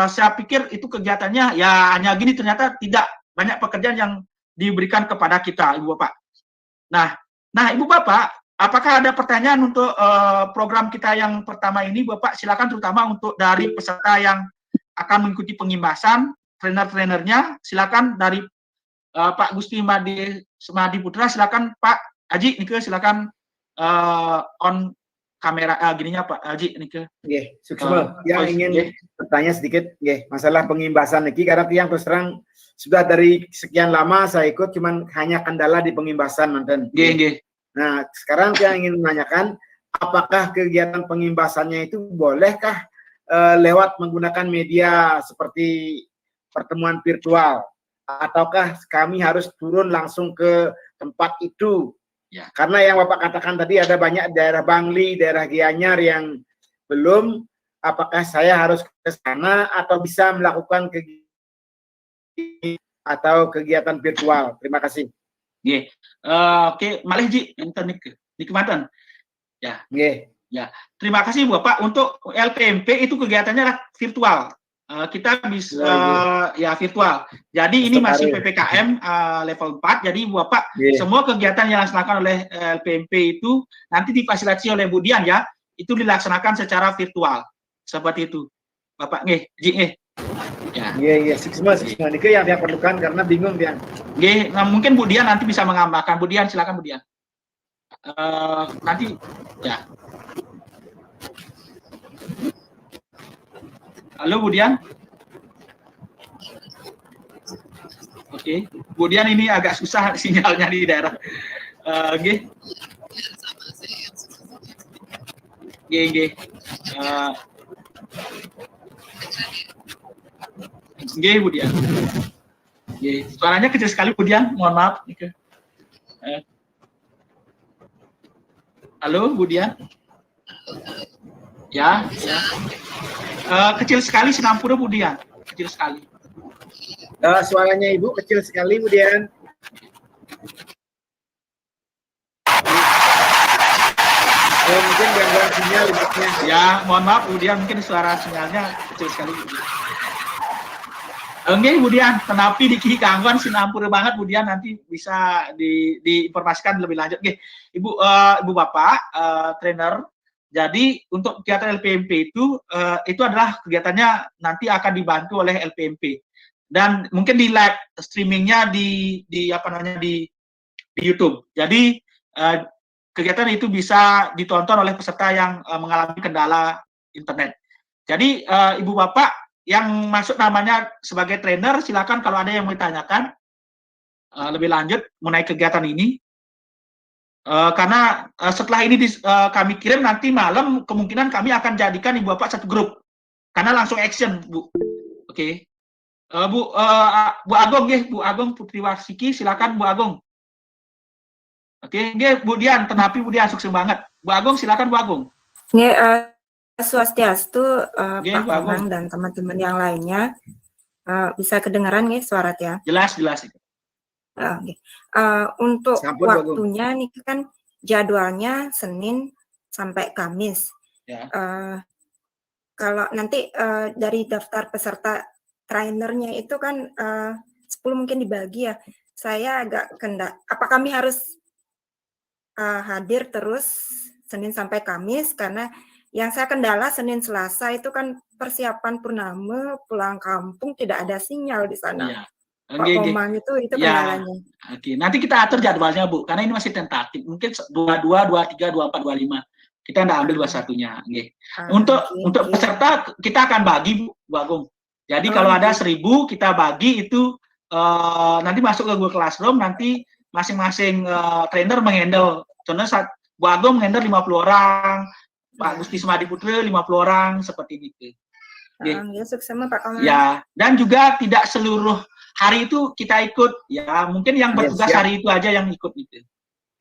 A: saya pikir itu kegiatannya ya hanya gini, ternyata tidak banyak pekerjaan yang diberikan kepada kita Ibu Bapak. Nah Ibu Bapak, apakah ada pertanyaan untuk program kita yang pertama ini Bapak? Silakan, terutama untuk dari peserta yang akan mengikuti pengimbasan, trainer-trainernya, silakan dari Pak Gusti Madi Putra, silakan Pak Haji Nike, silakan on kamera gininya Pak Haji Nike.
F: Nggih, sukses. Yang ingin bertanya sedikit nggih, masalah pengimbasan niki karena tiang terus terang sudah dari sekian lama saya ikut, cuman hanya kendala di pengimbasan manten.
A: Nggih.
F: Nah, sekarang saya ingin menanyakan apakah kegiatan pengimbasannya itu bolehkah lewat menggunakan media seperti pertemuan virtual, ataukah kami harus turun langsung ke tempat itu? Ya. Karena yang Bapak katakan tadi ada banyak daerah Bangli, daerah Gianyar yang belum, apakah saya harus ke sana atau bisa melakukan kegiatan virtual? Terima kasih.
A: Oke, malih Ji, enten nikmatan. Ya. Ya. Terima kasih Bapak. Untuk LPMP itu kegiatannya virtual. Kita bisa ya virtual. Jadi ini masih PPKM level 4. Jadi Bapak semua kegiatan yang dilaksanakan oleh LPMP itu nanti difasilitasi oleh Bu Dian ya, itu dilaksanakan secara virtual. Seperti itu. Bapak nggih. Ya.
F: Iya, semua itu yang dia perlukan karena bingung dia.
A: Nah, mungkin Bu Dian nanti bisa mengambarkan. Bu Dian, silakan Bu Dian. Nanti ya. Halo Bu Dian. Oke, Bu Dian ini agak susah sinyalnya di daerah. Nggih. Nggih, Bu Dian. Suaranya kecil sekali Bu Dian, mohon maaf. Halo Bu Dian. Ya. Kecil sekali Sinampura Bu Dian, kecil sekali.
F: Suaranya Ibu kecil sekali Bu Dian. Mungkin gangguan sinyal Ibunya.
A: Ya, mohon maaf Bu Dian, mungkin suara sinyalnya kecil sekali Bu Dian. Enggak Bu Dian, tenapi di gangguan Sinampura banget Bu Dian, nanti bisa diinformasikan lebih lanjut. Ibu Bapak, trainer. Jadi untuk kegiatan LPMP itu adalah kegiatannya nanti akan dibantu oleh LPMP. dan mungkin di live streamingnya di YouTube. Jadi kegiatan itu bisa ditonton oleh peserta yang mengalami kendala internet. Jadi Ibu Bapak yang masuk namanya sebagai trainer, silakan kalau ada yang mau ditanyakan lebih lanjut mengenai kegiatan ini. Karena setelah ini kami kirim nanti malam, kemungkinan kami akan jadikan Ibu Bapak satu grup. Karena langsung action, Bu. Oke. Bu Agong, Bu Agong Putri Warsiki, silakan Bu Agong. Oke, Bu Dian, Tenapi Bu Dian, sukses banget. Bu Agong, silakan Bu Agong.
E: Swastiastu, Pak Komang dan teman-teman yang lainnya. Bisa kedengaran nih suara ya?
A: Jelas.
E: Untuk waktunya nih kan jadwalnya Senin sampai Kamis.
A: Ya.
E: Kalau nanti dari daftar peserta trainernya itu kan 10 mungkin dibagi ya. Saya agak apa kami harus hadir terus Senin sampai Kamis, karena yang saya kendala Senin Selasa itu kan persiapan purnama, pulang kampung, tidak ada sinyal di sana.
A: Ya.
E: Pak Komang itu kendalanya.
A: Oke, nanti kita atur jadwalnya, Bu, karena ini masih tentatif. Mungkin 22, 23, 24, 25. Kita nggak ambil 21-nya. Untuk peserta kita akan bagi, Bu Agung. Jadi kalau ada 1000 kita bagi itu nanti masuk ke Google Classroom, nanti masing-masing trainer menghandle. Contohnya Bu Agung menghandle 50 orang, Pak Gusti Semadi Putra 50 orang, seperti itu.
E: Sukses sama Pak Komang.
A: Ya, dan juga tidak seluruh hari itu kita ikut, ya mungkin yang bertugas hari itu aja yang ikut itu.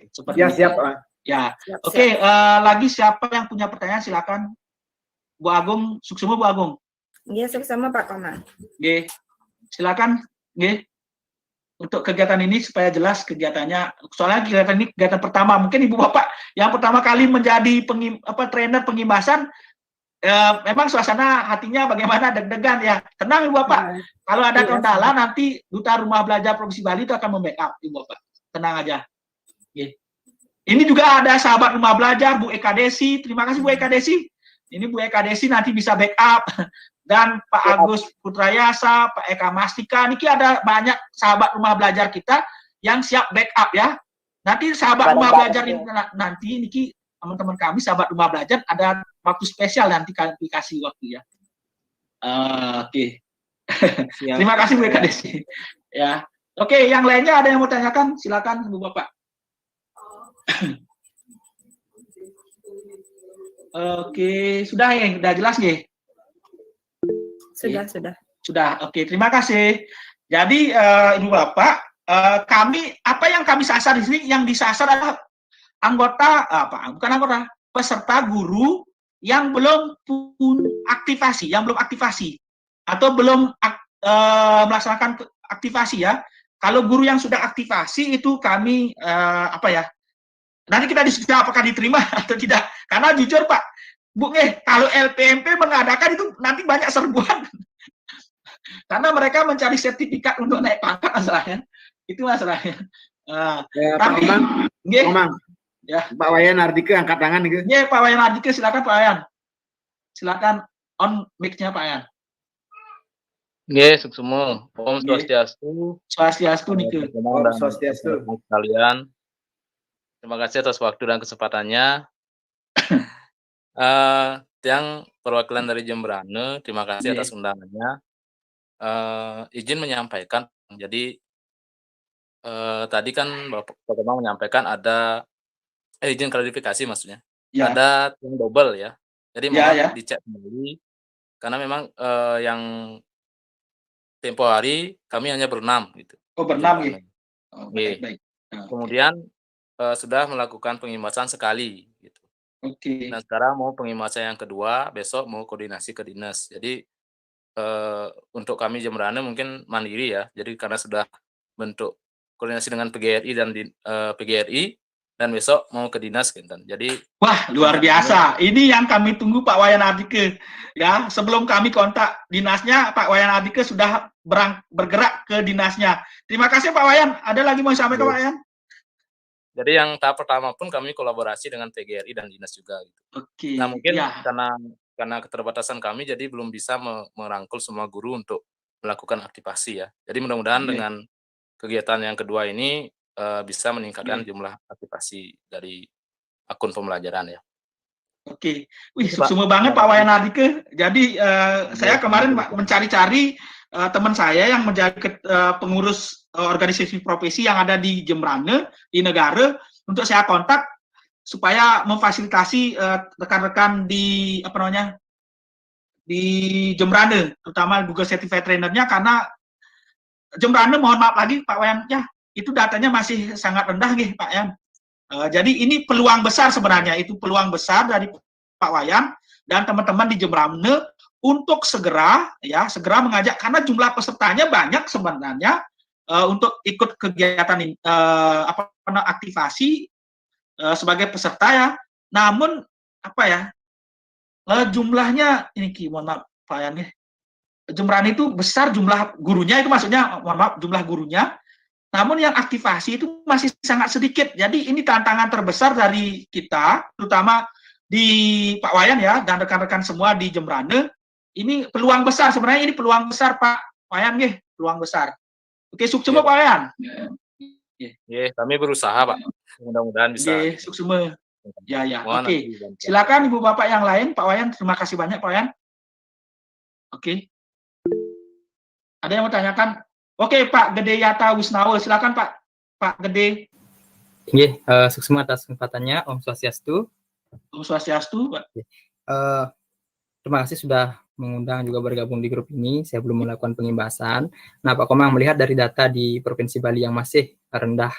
A: Seperti
F: ya,
A: itu.
F: siap.
A: Ya, oke. Lagi siapa yang punya pertanyaan silakan. Bu Agung, sukses Bu Agung.
E: Iya, sukses sama Pak Komang.
A: Oke, silakan. Oke. Untuk kegiatan ini supaya jelas kegiatannya. Soalnya kegiatan ini kegiatan pertama. Mungkin Ibu Bapak yang pertama kali menjadi trainer pengimbasan, memang suasana hatinya bagaimana, deg-degan ya. Tenang Ibu Bapak. Kalau ada kendala nanti Duta Rumah Belajar Provinsi Bali itu akan membackup Ibu Bapak. Tenang aja. Oke. Ini juga ada sahabat Rumah Belajar, Bu Eka Desi. Terima kasih Bu Eka Desi. Ini Bu Eka Desi nanti bisa backup. Dan Pak Agus Putrayasa, Pak Eka Mastika. Ini ada banyak sahabat Rumah Belajar kita yang siap backup ya. Nanti sahabat Rumah Belajar ini nanti teman-teman kami sahabat Rumah Belajar ada waktu spesial nanti kami kasih waktu ya. Oke. Terima kasih Bu Eka Desi. Ya. Oke, yang lainnya ada yang mau tanyakan? Silakan Bu Bapak. Oke, sudah ya, sudah jelas ya? Sudah. Oke, terima kasih. Jadi Ibu Bapak, apa yang kami sasar di sini? Yang disasar adalah peserta guru yang belum aktivasi, atau belum melaksanakan aktivasi ya. Kalau guru yang sudah aktivasi itu kami nanti kita diskusi apakah diterima atau tidak. Karena jujur Pak, Bu, kalau LPMP mengadakan itu nanti banyak serbuan. Karena mereka mencari sertifikat untuk naik pangkat masalahnya. Itu masalahnya. Tapi,
F: Komang. Ya. Pak Wayan Ardike angkat tangan gitu.
A: Ya, Pak Wayan Ardike, silakan Pak Wayan. Silakan on mic-nya Pak Wayan.
I: Nggih, suksemo. Om Swastiastu.
A: Swastiastu niku.
F: Om Swastiastu.
I: Sekalian. Terima kasih atas waktu dan kesempatannya. Yang perwakilan dari Jemberane, terima kasih atas undangannya. Izin menyampaikan, jadi tadi kan Bapak Komang menyampaikan ada izin klarifikasi maksudnya. Ya. Ada tim double ya. Jadi mohon dicek kembali karena memang yang tempo hari kami hanya berenam gitu.
A: Oh, berenam ya. Oh, baik.
I: Kemudian sudah melakukan pengimbasan sekali gitu.
A: Oke.
I: Nah, sekarang mau pengimbasan yang kedua, besok mau koordinasi ke dinas. Jadi untuk kami Jemberane mungkin mandiri ya. Jadi karena sudah bentuk koordinasi dengan PGRI dan besok mau ke dinas gitu. Jadi
A: wah, luar biasa. Ini yang kami tunggu Pak Wayan Ardike. Ya, sebelum kami kontak dinasnya, Pak Wayan Ardike sudah bergerak ke dinasnya. Terima kasih Pak Wayan. Ada lagi mau sampaikan Pak Wayan?
I: Jadi yang tahap pertama pun kami kolaborasi dengan PGRI dan dinas juga. Gitu.
A: Oke.
I: Nah mungkin karena keterbatasan kami, jadi belum bisa merangkul semua guru untuk melakukan aktivasi ya. Jadi mudah-mudahan dengan kegiatan yang kedua ini bisa meningkatkan jumlah aktivasi dari akun pembelajaran ya.
A: Oke, wih
C: Pak.
A: sukses banget Pak Wayan Ardike. Jadi saya kemarin mencari-cari teman saya yang menjadi pengurus organisasi profesi yang ada di Jembrane di negara untuk saya kontak supaya memfasilitasi rekan-rekan di di Jembrane, terutama Google Certified Trainer-nya, karena Jembrane mohon maaf lagi Pak Wayan, ya itu datanya masih sangat rendah nih Pak Yan. Jadi ini peluang besar sebenarnya, itu peluang besar dari Pak Wayan dan teman-teman di Jembrane untuk segera mengajak, karena jumlah pesertanya banyak sebenarnya untuk ikut kegiatan aktivasi sebagai peserta ya. Namun jumlahnya ini mohon maaf Pak Wayan nih. Jembrane itu besar jumlah gurunya, itu maksudnya mohon maaf jumlah gurunya. Namun yang aktivasi itu masih sangat sedikit. Jadi ini tantangan terbesar dari kita, terutama di Pak Wayan ya, dan rekan-rekan semua di Jembrane. Ini peluang besar, sebenarnya ini peluang besar Pak Wayan, peluang besar. Oke, sukses Pak Wayan.
I: Kami berusaha Pak. Mudah-mudahan bisa.
A: Sukses. Ya. Oke. Silakan Ibu Bapak yang lain, Pak Wayan. Terima kasih banyak Pak Wayan. Oke. Ada yang mau tanyakan? Oke, Pak Gede Yata Wisnawa, silakan Pak Gede.
J: Sukses atas kesempatannya, Om Swastiastu.
A: Om Swastiastu, Pak.
J: Terima kasih sudah mengundang juga bergabung di grup ini. Saya belum melakukan pengimbasan. Nah, Pak Komang melihat dari data di Provinsi Bali yang masih rendah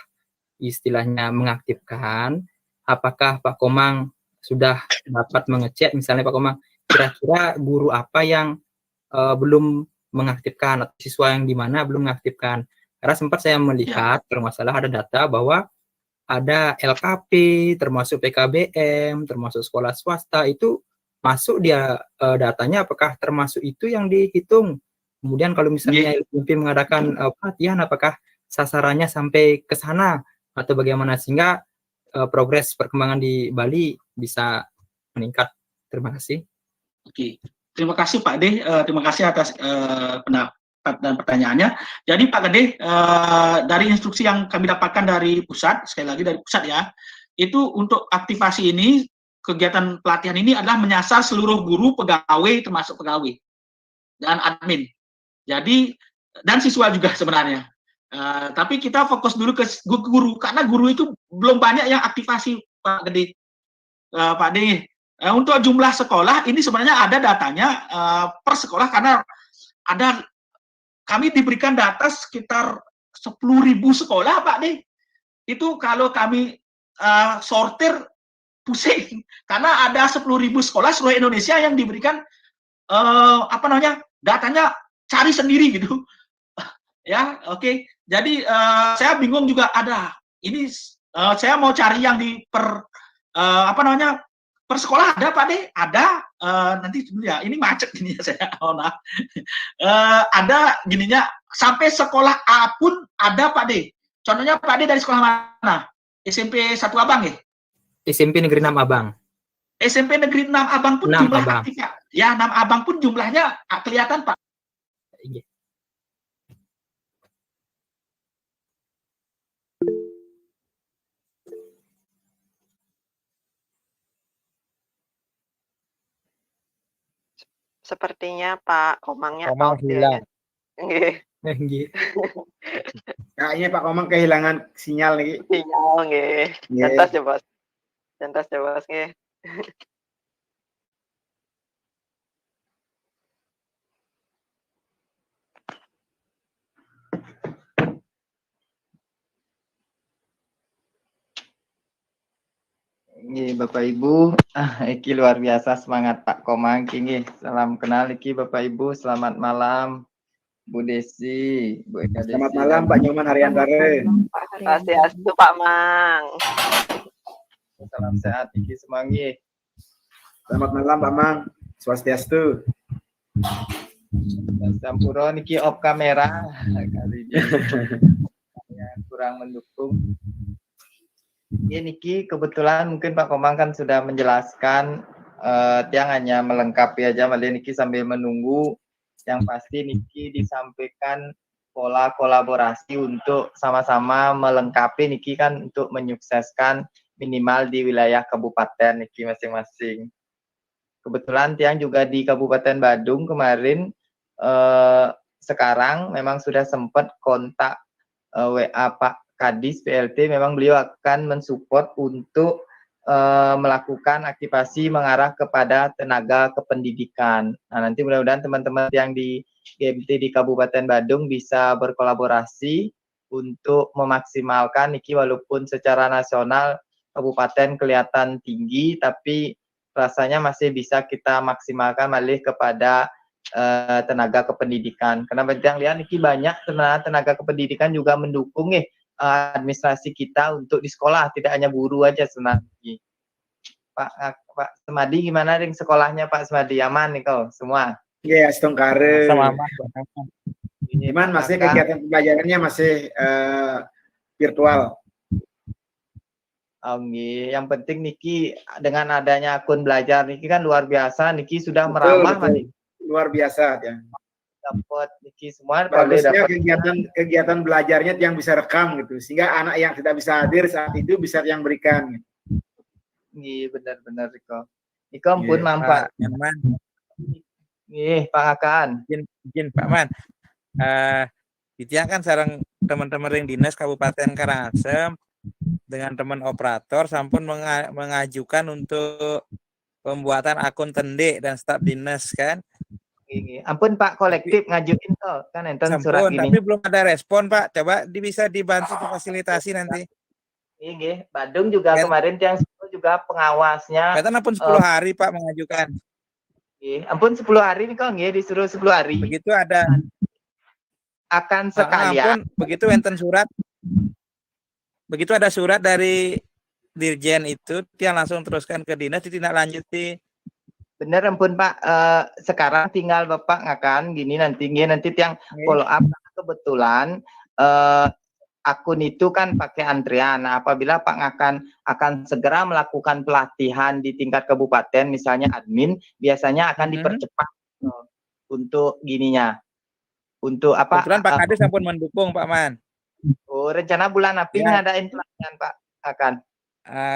J: istilahnya mengaktifkan, apakah Pak Komang sudah dapat mengecek, misalnya Pak Komang, kira-kira guru apa yang belum mengaktifkan atau siswa yang di mana belum mengaktifkan? Karena sempat saya melihat bermasalah ada data bahwa ada LKP, termasuk PKBM, termasuk sekolah swasta itu masuk dia datanya, apakah termasuk itu yang dihitung? Kemudian kalau misalnya LPMP mengadakan pelatihan, apakah sasarannya sampai ke sana atau bagaimana sehingga progres perkembangan di Bali bisa meningkat? Terima kasih.
A: Oke. Terima kasih Pak De, terima kasih atas pendapat dan pertanyaannya. Jadi Pak Gede, dari instruksi yang kami dapatkan dari pusat, sekali lagi dari pusat ya, itu untuk aktivasi ini, kegiatan pelatihan ini adalah menyasar seluruh guru, pegawai, termasuk pegawai, dan admin. Jadi, dan siswa juga sebenarnya. Tapi kita fokus dulu ke guru, karena guru itu belum banyak yang aktivasi Pak Gede. Pak De, untuk jumlah sekolah ini sebenarnya ada datanya per sekolah, karena kami diberikan data sekitar 10.000 sekolah Pak De. Itu kalau kami sortir pusing, karena ada 10.000 sekolah seluruh Indonesia yang diberikan datanya cari sendiri gitu. Ya, oke. Jadi saya bingung juga ada. Ini saya mau cari yang di per sekolah ada Pak De, ada nanti dulu ya, ini macet gini ya saya, ada gininya sampai sekolah A pun ada Pak De. Contohnya Pak De dari sekolah mana? SMP 1 Abang ya?
J: SMP Negeri 6 Abang.
A: SMP Negeri 6 Abang pun jumlah aktifnya. Ya, 6 Abang pun jumlahnya kelihatan Pak.
K: Sepertinya Pak Komangnya
J: Komang hilang.
F: Kayaknya Pak Komang kehilangan sinyal nih.
K: Sinyal nggih. Cantos ya, Bos. Cantos ya, Bos nggih.
C: Nggih, Bapak Ibu, iki luar biasa semangat Pak Komang nggih. Salam kenal iki Bapak Ibu, selamat malam Bu Desi, Bu Eka Desi.
F: Selamat malam Pak Nyoman Haryantare.
K: Swastiastu Pak Mang.
C: Salam sehat iki semua nggih.
F: Selamat malam Pak Mang, Swastiastu.
C: Sampuro niki off kamera kali ini. Ya, kurang mendukung. Ini niki kebetulan mungkin Pak Komang kan sudah menjelaskan, tiang hanya melengkapi aja, malah niki sambil menunggu Yang pasti niki disampaikan pola kolaborasi untuk sama-sama melengkapi niki kan untuk menyukseskan minimal di wilayah kabupaten niki masing-masing. Kebetulan tiang juga di Kabupaten Badung kemarin sekarang memang sudah sempat kontak WA Pak Kadis PLT, memang beliau akan mensupport untuk melakukan aktivasi mengarah kepada tenaga kependidikan. Nah, nanti mudah-mudahan teman-teman yang di GMT di Kabupaten Badung bisa berkolaborasi untuk memaksimalkan niki, walaupun secara nasional kabupaten kelihatan tinggi, tapi rasanya masih bisa kita maksimalkan malih kepada tenaga kependidikan. Karena yang lihat niki banyak tenaga kependidikan juga mendukung administrasi kita untuk di sekolah, tidak hanya guru aja sebenarnya. Pak Semadi gimana ring sekolahnya Pak Semadi? Aman nih kau semua?
F: Iya, Stongkare.
C: Sama aman.
F: Gimana masih kegiatan pembelajarannya masih virtual?
C: Yang penting niki dengan adanya akun belajar niki kan luar biasa, niki sudah merambah
F: betul. Luar biasa ya.
C: Dapat niki semua
F: bagusnya kegiatan belajarnya yang bisa rekam gitu, sehingga anak yang tidak bisa hadir saat itu bisa yang berikan.
C: Iya benar-benar Riko. Riko pun manfaat. Iya Pak Akan.
L: Izin Pak Man. Itu kan sarang teman-teman yang dinas Kabupaten Karangasem dengan teman operator sampun mengajukan untuk pembuatan akun tende dan staf dinas kan.
C: Ampun Pak, kolektif ngajuin kok kan enten surat gini.
L: Tapi belum ada respon Pak. Coba bisa dibantu fasilitasi nanti.
C: Iya, Badung juga kemarin yang juga pengawasnya.
L: Kata ampun 10 hari Pak mengajukan.
C: Iya, ampun 10 hari nih kok nggih disuruh 10 hari.
L: Begitu ada
C: akan sekalian.
L: Ampun, begitu enten surat. Begitu ada surat dari Dirjen itu, dia langsung teruskan ke dinas ditindaklanjuti.
C: Bener ampun Pak, sekarang tinggal Bapak ngakan gini nanti yang follow up. Kebetulan akun itu kan pakai antrian. Nah, apabila Pak akan segera melakukan pelatihan di tingkat kabupaten, misalnya admin, biasanya akan dipercepat untuk gininya. Untuk apa?
L: Kebetulan Pak Kadis ampun mendukung Pak Man.
C: Oh, rencana bulan April ngadain pelatihan Pak akan.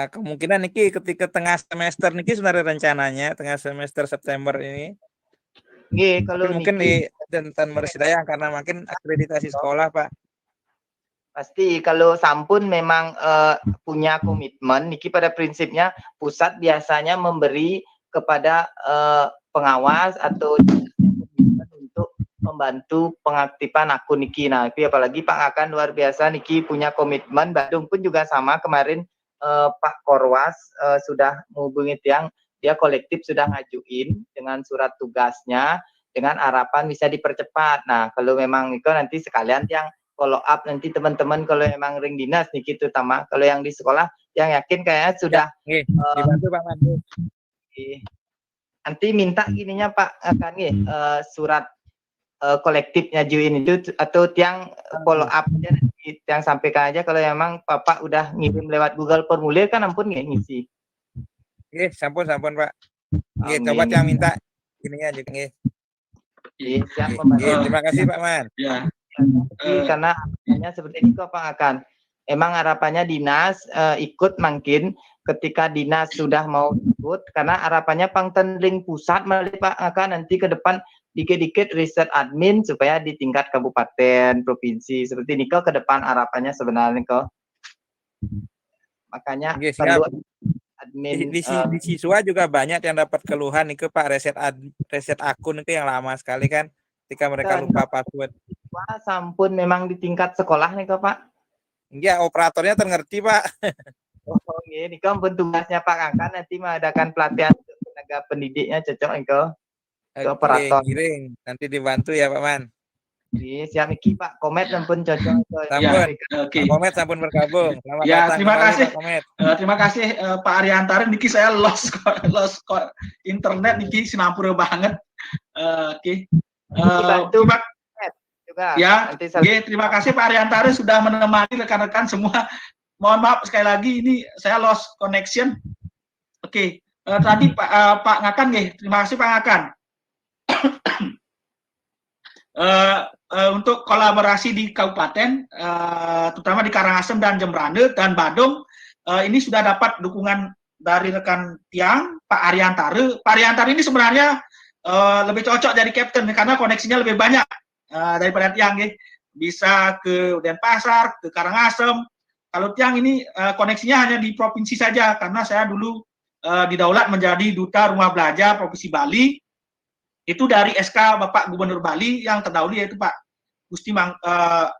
L: Kemungkinan niki ketika tengah semester niki sebenarnya rencananya tengah semester September ini.
C: Nggih, kalau
L: mungkin di Dentan Mersidaya karena makin akreditasi sekolah Pak.
C: Pasti kalau sampun memang punya komitmen niki pada prinsipnya pusat biasanya memberi kepada pengawas atau untuk membantu pengaktifan akun niki. Nah, tapi apalagi Pak akan luar biasa niki punya komitmen. Badung pun juga sama kemarin. Pak Korwas sudah menghubungi dia kolektif sudah ngajuin dengan surat tugasnya dengan harapan bisa dipercepat. Nah, kalau memang itu nanti sekalian yang follow up nanti teman-teman kalau memang ring dinas nih gitu Tama. Kalau yang di sekolah yang yakin kayaknya sudah
L: dibantu Pak Mandu.
C: Nanti minta gininya Pak akan surat kolektif ngajuin itu atau tiang follow up aja yang sampaikan aja kalau memang Bapak udah ngirim lewat Google formulir kan ampun nggak ngisi.
L: Iya, sampun Pak. Iya, coba yang minta ininya juga nggih. Terima kasih Pak Man.
A: Ya.
C: Karena hanya seperti ini kok Pak akan. Emang harapannya dinas ikut mungkin ketika dinas sudah mau ikut karena harapannya pangtendling pusat melalui Pak akan nanti ke depan dikit-dikit riset admin supaya di tingkat kabupaten, provinsi seperti ini kok ke depan harapannya sebenarnya kok. Makanya perlu admin
L: di siswa juga banyak yang dapat keluhan nih Pak reset akun itu yang lama sekali kan ketika mereka lupa password.
C: Wah, sampun memang di tingkat sekolah nih kok Pak.
L: Iya, operatornya ngerti Pak.
C: Oh, ini kan tugasnya Pak akan nanti mengadakan pelatihan untuk tenaga pendidiknya cocok engkau. Operator
L: giring nanti dibantu ya Pak Man.
C: Iya, siap iki Pak. Komet sampun cocok.
L: Sampun. Oke. Komet sampun bergabung. Selamat datang.
A: Terima kasih.
L: Pak
A: Terima kasih Pak Ariantara. Niki saya lost internet niki Singapura banget. Oke. Ya, terima kasih Pak Ariantara sudah menemani rekan-rekan semua. Mohon maaf sekali lagi ini saya lost connection. Oke. Tadi Pak Ngakan nggih. Terima kasih Pak Ngakan. untuk kolaborasi di kabupaten, terutama di Karangasem dan Jembrane dan Badung, ini sudah dapat dukungan dari rekan Tiang, Pak Ariantare. Pak Ariantare ini sebenarnya lebih cocok jadi kapten karena koneksinya lebih banyak daripada Tiang, ya. Bisa ke Denpasar, ke Karangasem. Kalau Tiang ini koneksinya hanya di provinsi saja, karena saya dulu didaulat menjadi duta rumah belajar Provinsi Bali. Itu dari SK Bapak Gubernur Bali yang terdahulu, yaitu Pak Gusti Pak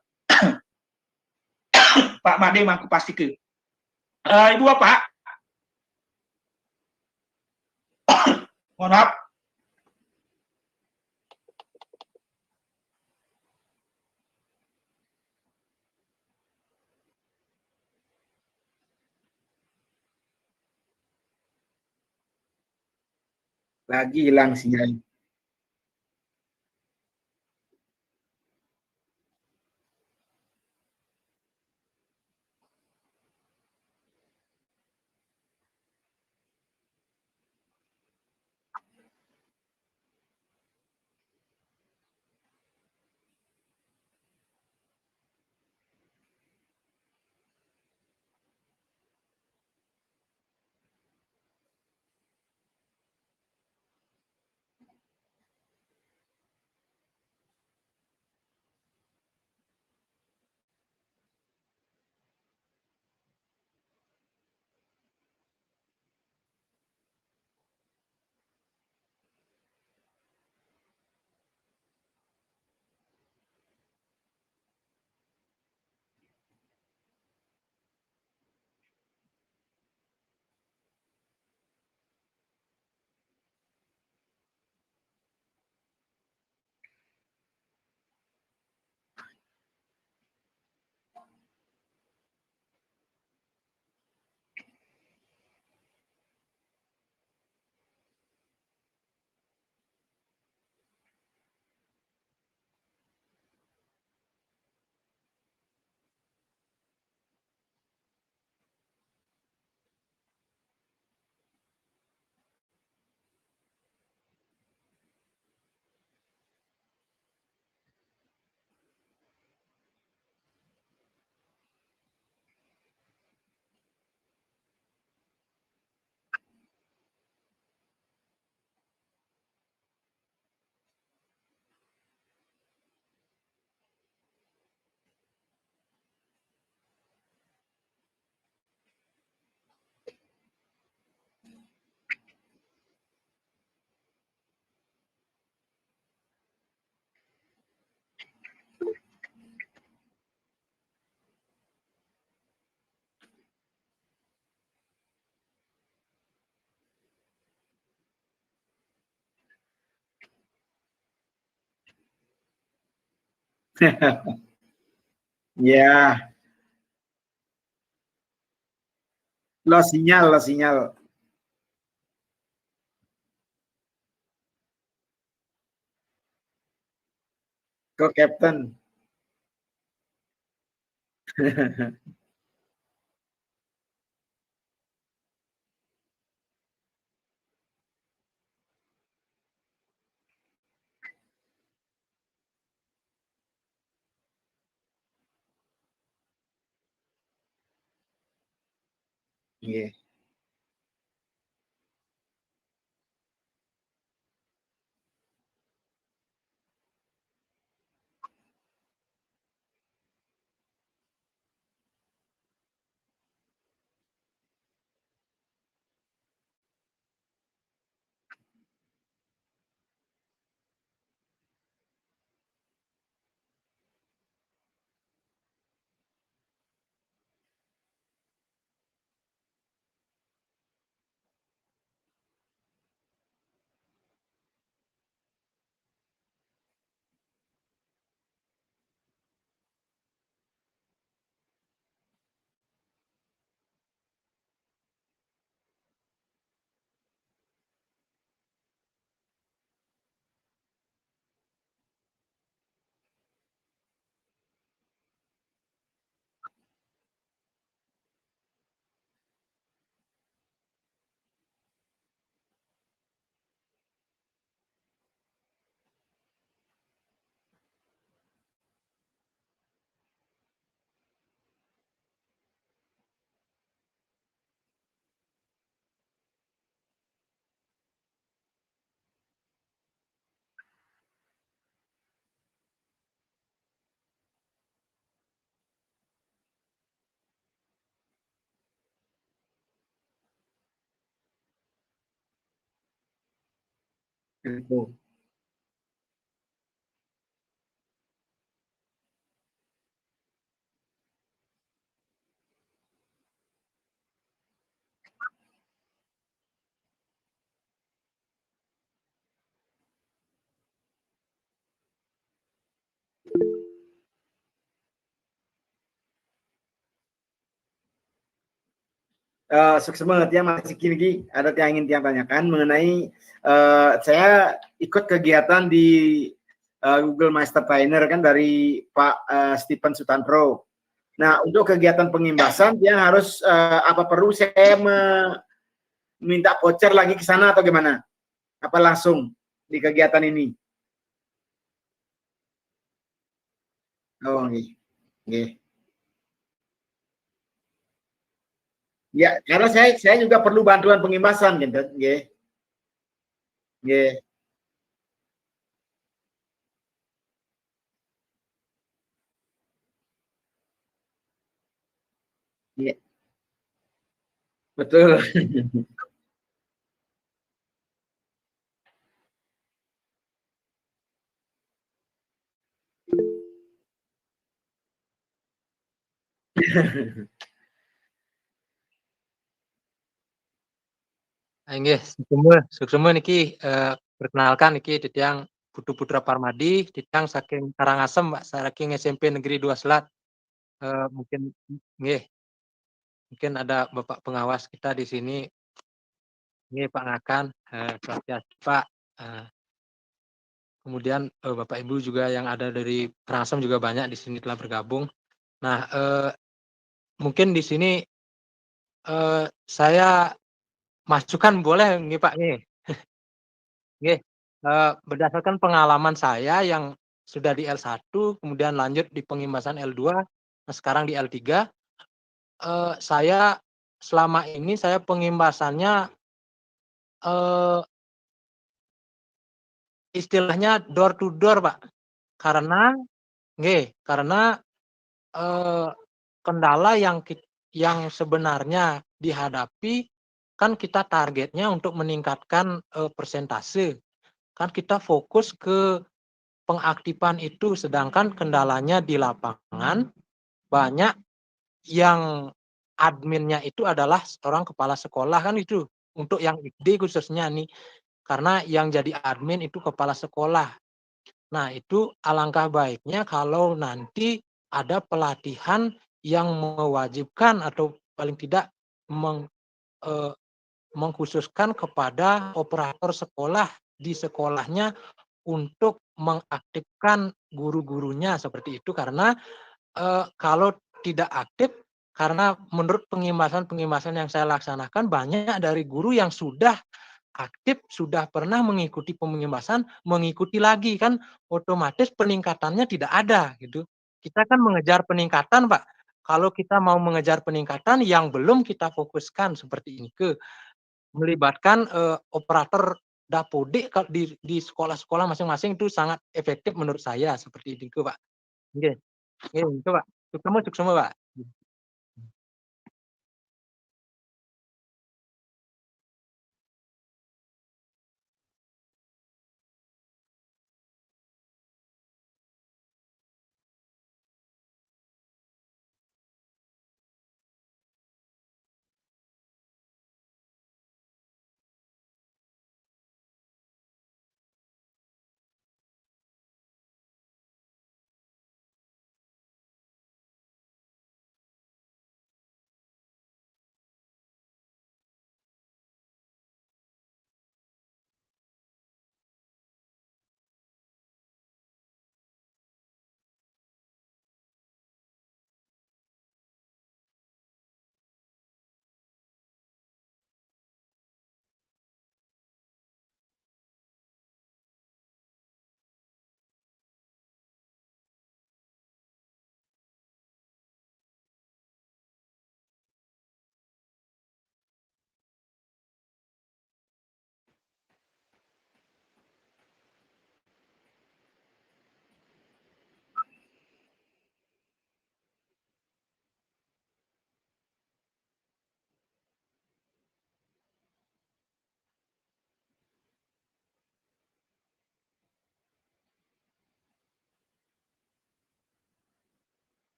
A: Made Mangkupastike. Ibu Bapak, mohon maaf.
F: Lagi hilang sinyal. Ya, lo sinyal. Ke Captain. Iya. Gitu. Sukses banget ya Mas Kiki. Ada yang ingin tiang tanyakan mengenai saya ikut kegiatan di Google Master Trainer kan dari Pak Stephen Sutantro. Nah, untuk kegiatan pengimbasan dia harus apa perlu saya minta voucher lagi ke sana atau gimana? Apa langsung di kegiatan ini? Oh, nggih. Nggih. Ya, karena saya juga perlu bantuan pengimbasan gitu, nggih. Nggih. Iya. Betul.
M: Inggih, sukses niki perkenalkan niki Ditiang Putu Putra Parmadi, Ditiang saking Karangasem, Mbak, saking SMP Negeri 2 Selat. Mungkin nggih. Mungkin ada Bapak pengawas kita di sini. Nggih, Pak Ngakan, Swastiastu, Pak. Kemudian Bapak Ibu juga yang ada dari Karangasem juga banyak di sini telah bergabung. Nah, mungkin di sini saya masukan boleh nggih, Pak, nggih? Nggih, berdasarkan pengalaman saya yang sudah di L1, kemudian lanjut di pengimbasan L2, nah sekarang di L3, saya selama ini saya pengimbasannya istilahnya door to door, Pak. Karena nggih, karena kendala yang sebenarnya dihadapi kan kita targetnya untuk meningkatkan persentase. Kan kita fokus ke pengaktifan itu, sedangkan kendalanya di lapangan banyak yang adminnya itu adalah seorang kepala sekolah kan itu. Untuk yang IKD khususnya nih, karena yang jadi admin itu kepala sekolah. Nah, itu alangkah baiknya kalau nanti ada pelatihan yang mewajibkan atau paling tidak mengkhususkan kepada operator sekolah di sekolahnya untuk mengaktifkan guru-gurunya seperti itu, karena kalau tidak aktif, karena menurut pengimbasan yang saya laksanakan banyak dari guru yang sudah aktif, sudah pernah mengikuti pengimbasan, mengikuti lagi, kan otomatis peningkatannya tidak ada gitu. Kita kan mengejar peningkatan, Pak. Kalau kita mau mengejar peningkatan yang belum kita fokuskan seperti ini ke melibatkan operator Dapodik di sekolah-sekolah masing-masing itu sangat efektif menurut saya seperti itu, Pak. Nggih. Nggih, itu, Pak. Sukses semua, Pak.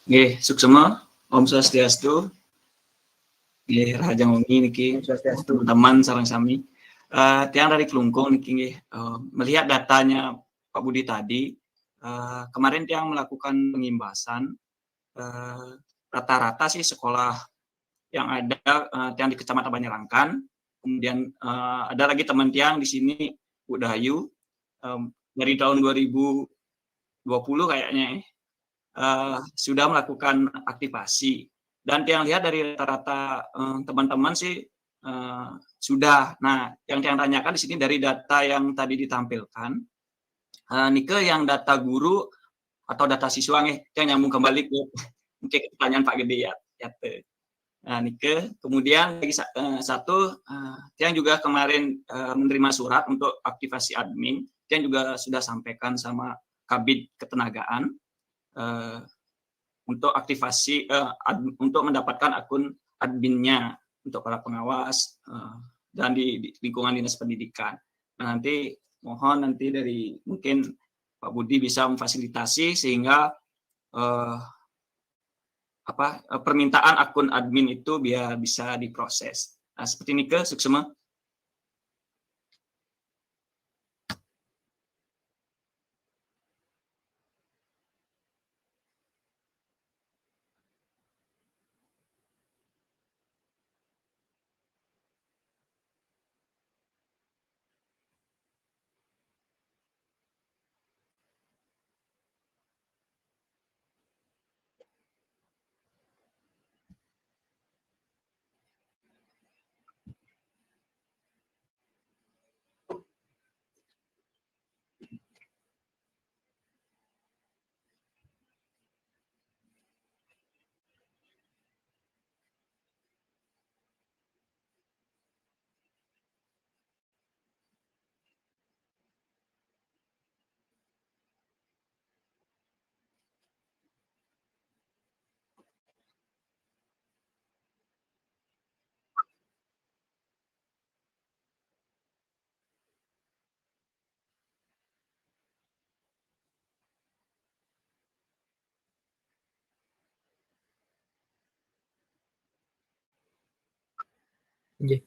A: Nggih, suksema, Om Swastiastu. Nggih, Raja Ngongi niki, teman-teman sareng sami. Tiang dari Kelungkung niki nggih, melihat datanya Pak Budi tadi, kemarin tiang melakukan pengimbasan, rata-rata sih sekolah yang ada tiang di Kecamatan Banyerangkan, kemudian ada lagi teman tiang di sini Bu Dayu, dari tahun 2020 kayaknya sudah melakukan aktivasi, dan tiang lihat dari rata-rata teman-teman sih sudah. Nah, yang tiang tanyakan di sini dari data yang tadi ditampilkan, nike yang data guru atau data siswa nih, yang nyambung kembali ke mungkin pertanyaan Pak Gede ya. Nah, nike kemudian lagi satu, tiang juga kemarin menerima surat untuk aktivasi admin, tiang juga sudah sampaikan sama Kabid Ketenagaan untuk aktivasi untuk mendapatkan akun adminnya untuk para pengawas dan di lingkungan dinas pendidikan. Nah, nanti mohon nanti dari mungkin Pak Budi bisa memfasilitasi sehingga permintaan akun admin itu biar bisa diproses. Nah, seperti ini ke Suksema.
J: Nggih.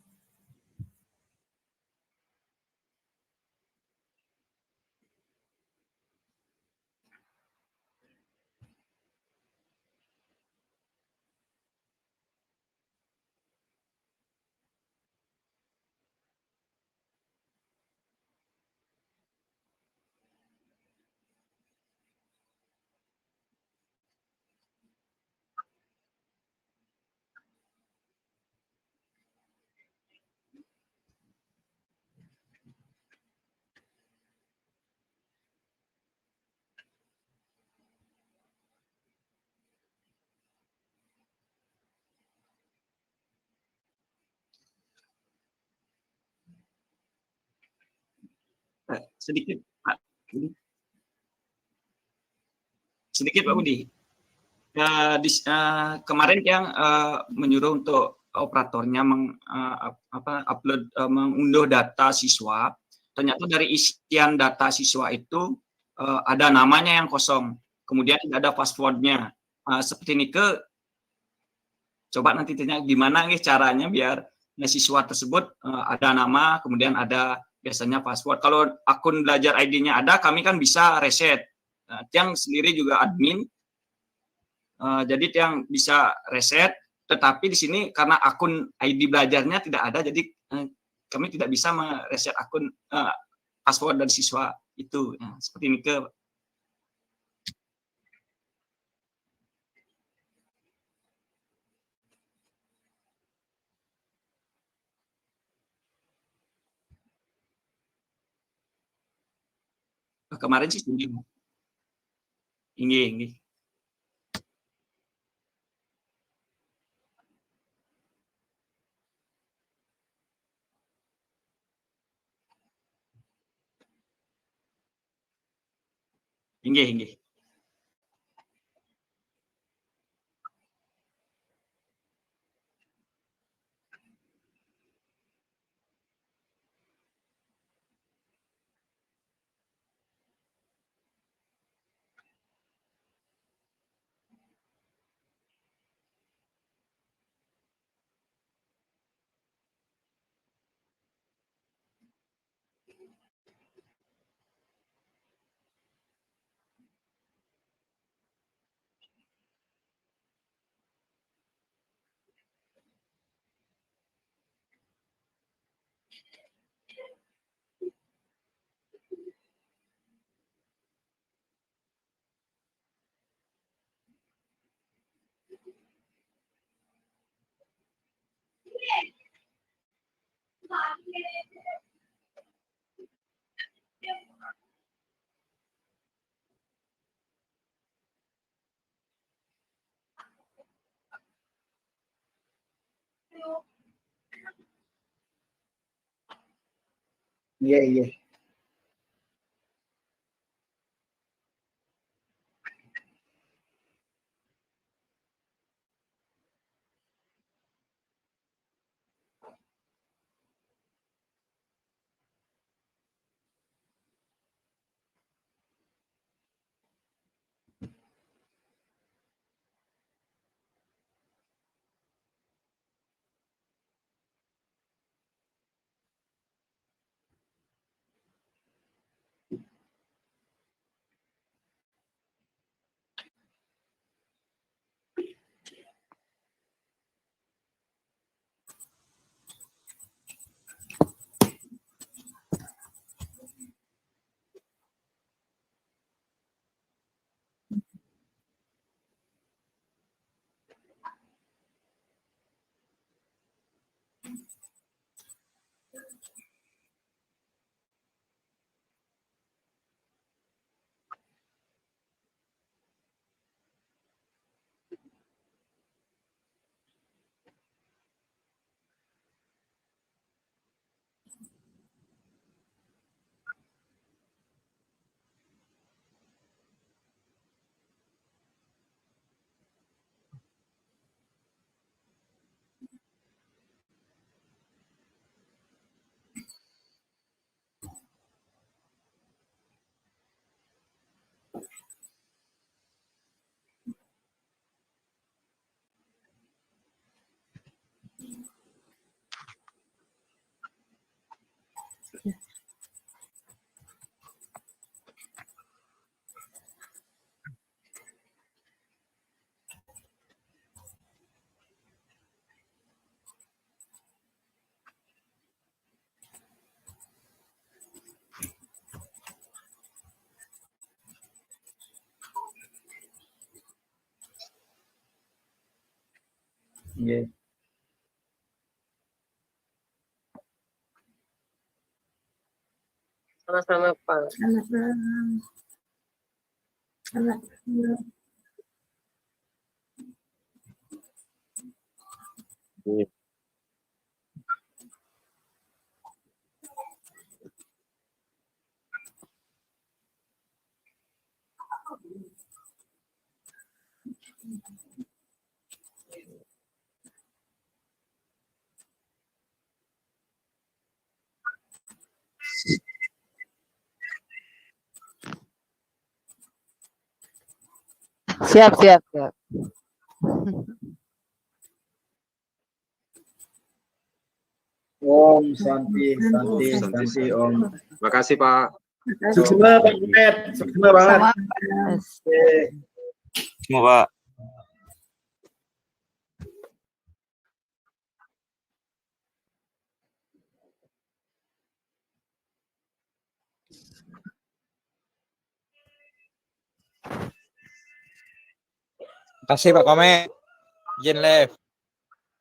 A: Sedikit Pak Budi. Sedikit Pak Budi. Kemarin yang menyuruh untuk operatornya upload mengunduh data siswa. Ternyata dari isian data siswa itu ada namanya yang kosong, kemudian ada passwordnya. Seperti ini coba nanti tanya gimana nih caranya biar siswa tersebut ada nama, kemudian ada biasanya password. Kalau akun belajar ID-nya ada, kami kan bisa reset. Tiang sendiri juga admin, jadi yang bisa reset, tetapi di sini karena akun ID belajarnya tidak ada, jadi kami tidak bisa mereset akun password dan siswa itu. Nah, seperti ini ke kemarin sih ini. Inggih.
F: Iya, iya.
C: Iya.
K: Sama-sama Pak.
E: Selamat malam. Selamat malam.
K: Siap, siap, siap.
F: Om Santi, Santi, Santi, Om.
D: Terima kasih Pak.
F: Suksema Pak Ahmed, suksema banget. Oke.
D: Semua Pak.
L: Terima kasih Pak Komeng. Izin live.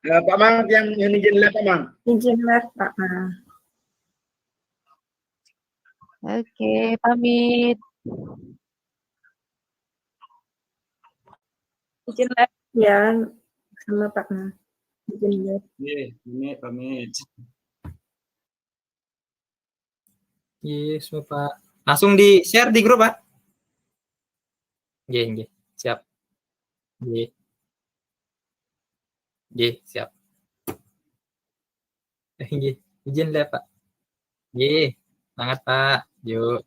F: Pak Mang yang izin live Pak Mang.
E: Izin live Pak Mang.
K: Oke, pamit.
E: Izin live ya sama Pak Mang. Izin live.
G: Iya, pamit.
J: Yes, Bapak. Langsung di-share di grup, Pak. Nggih, siap. Nggih, siap. Nggih, izin live, Pak. Nggih, semangat, Pak. Yuk.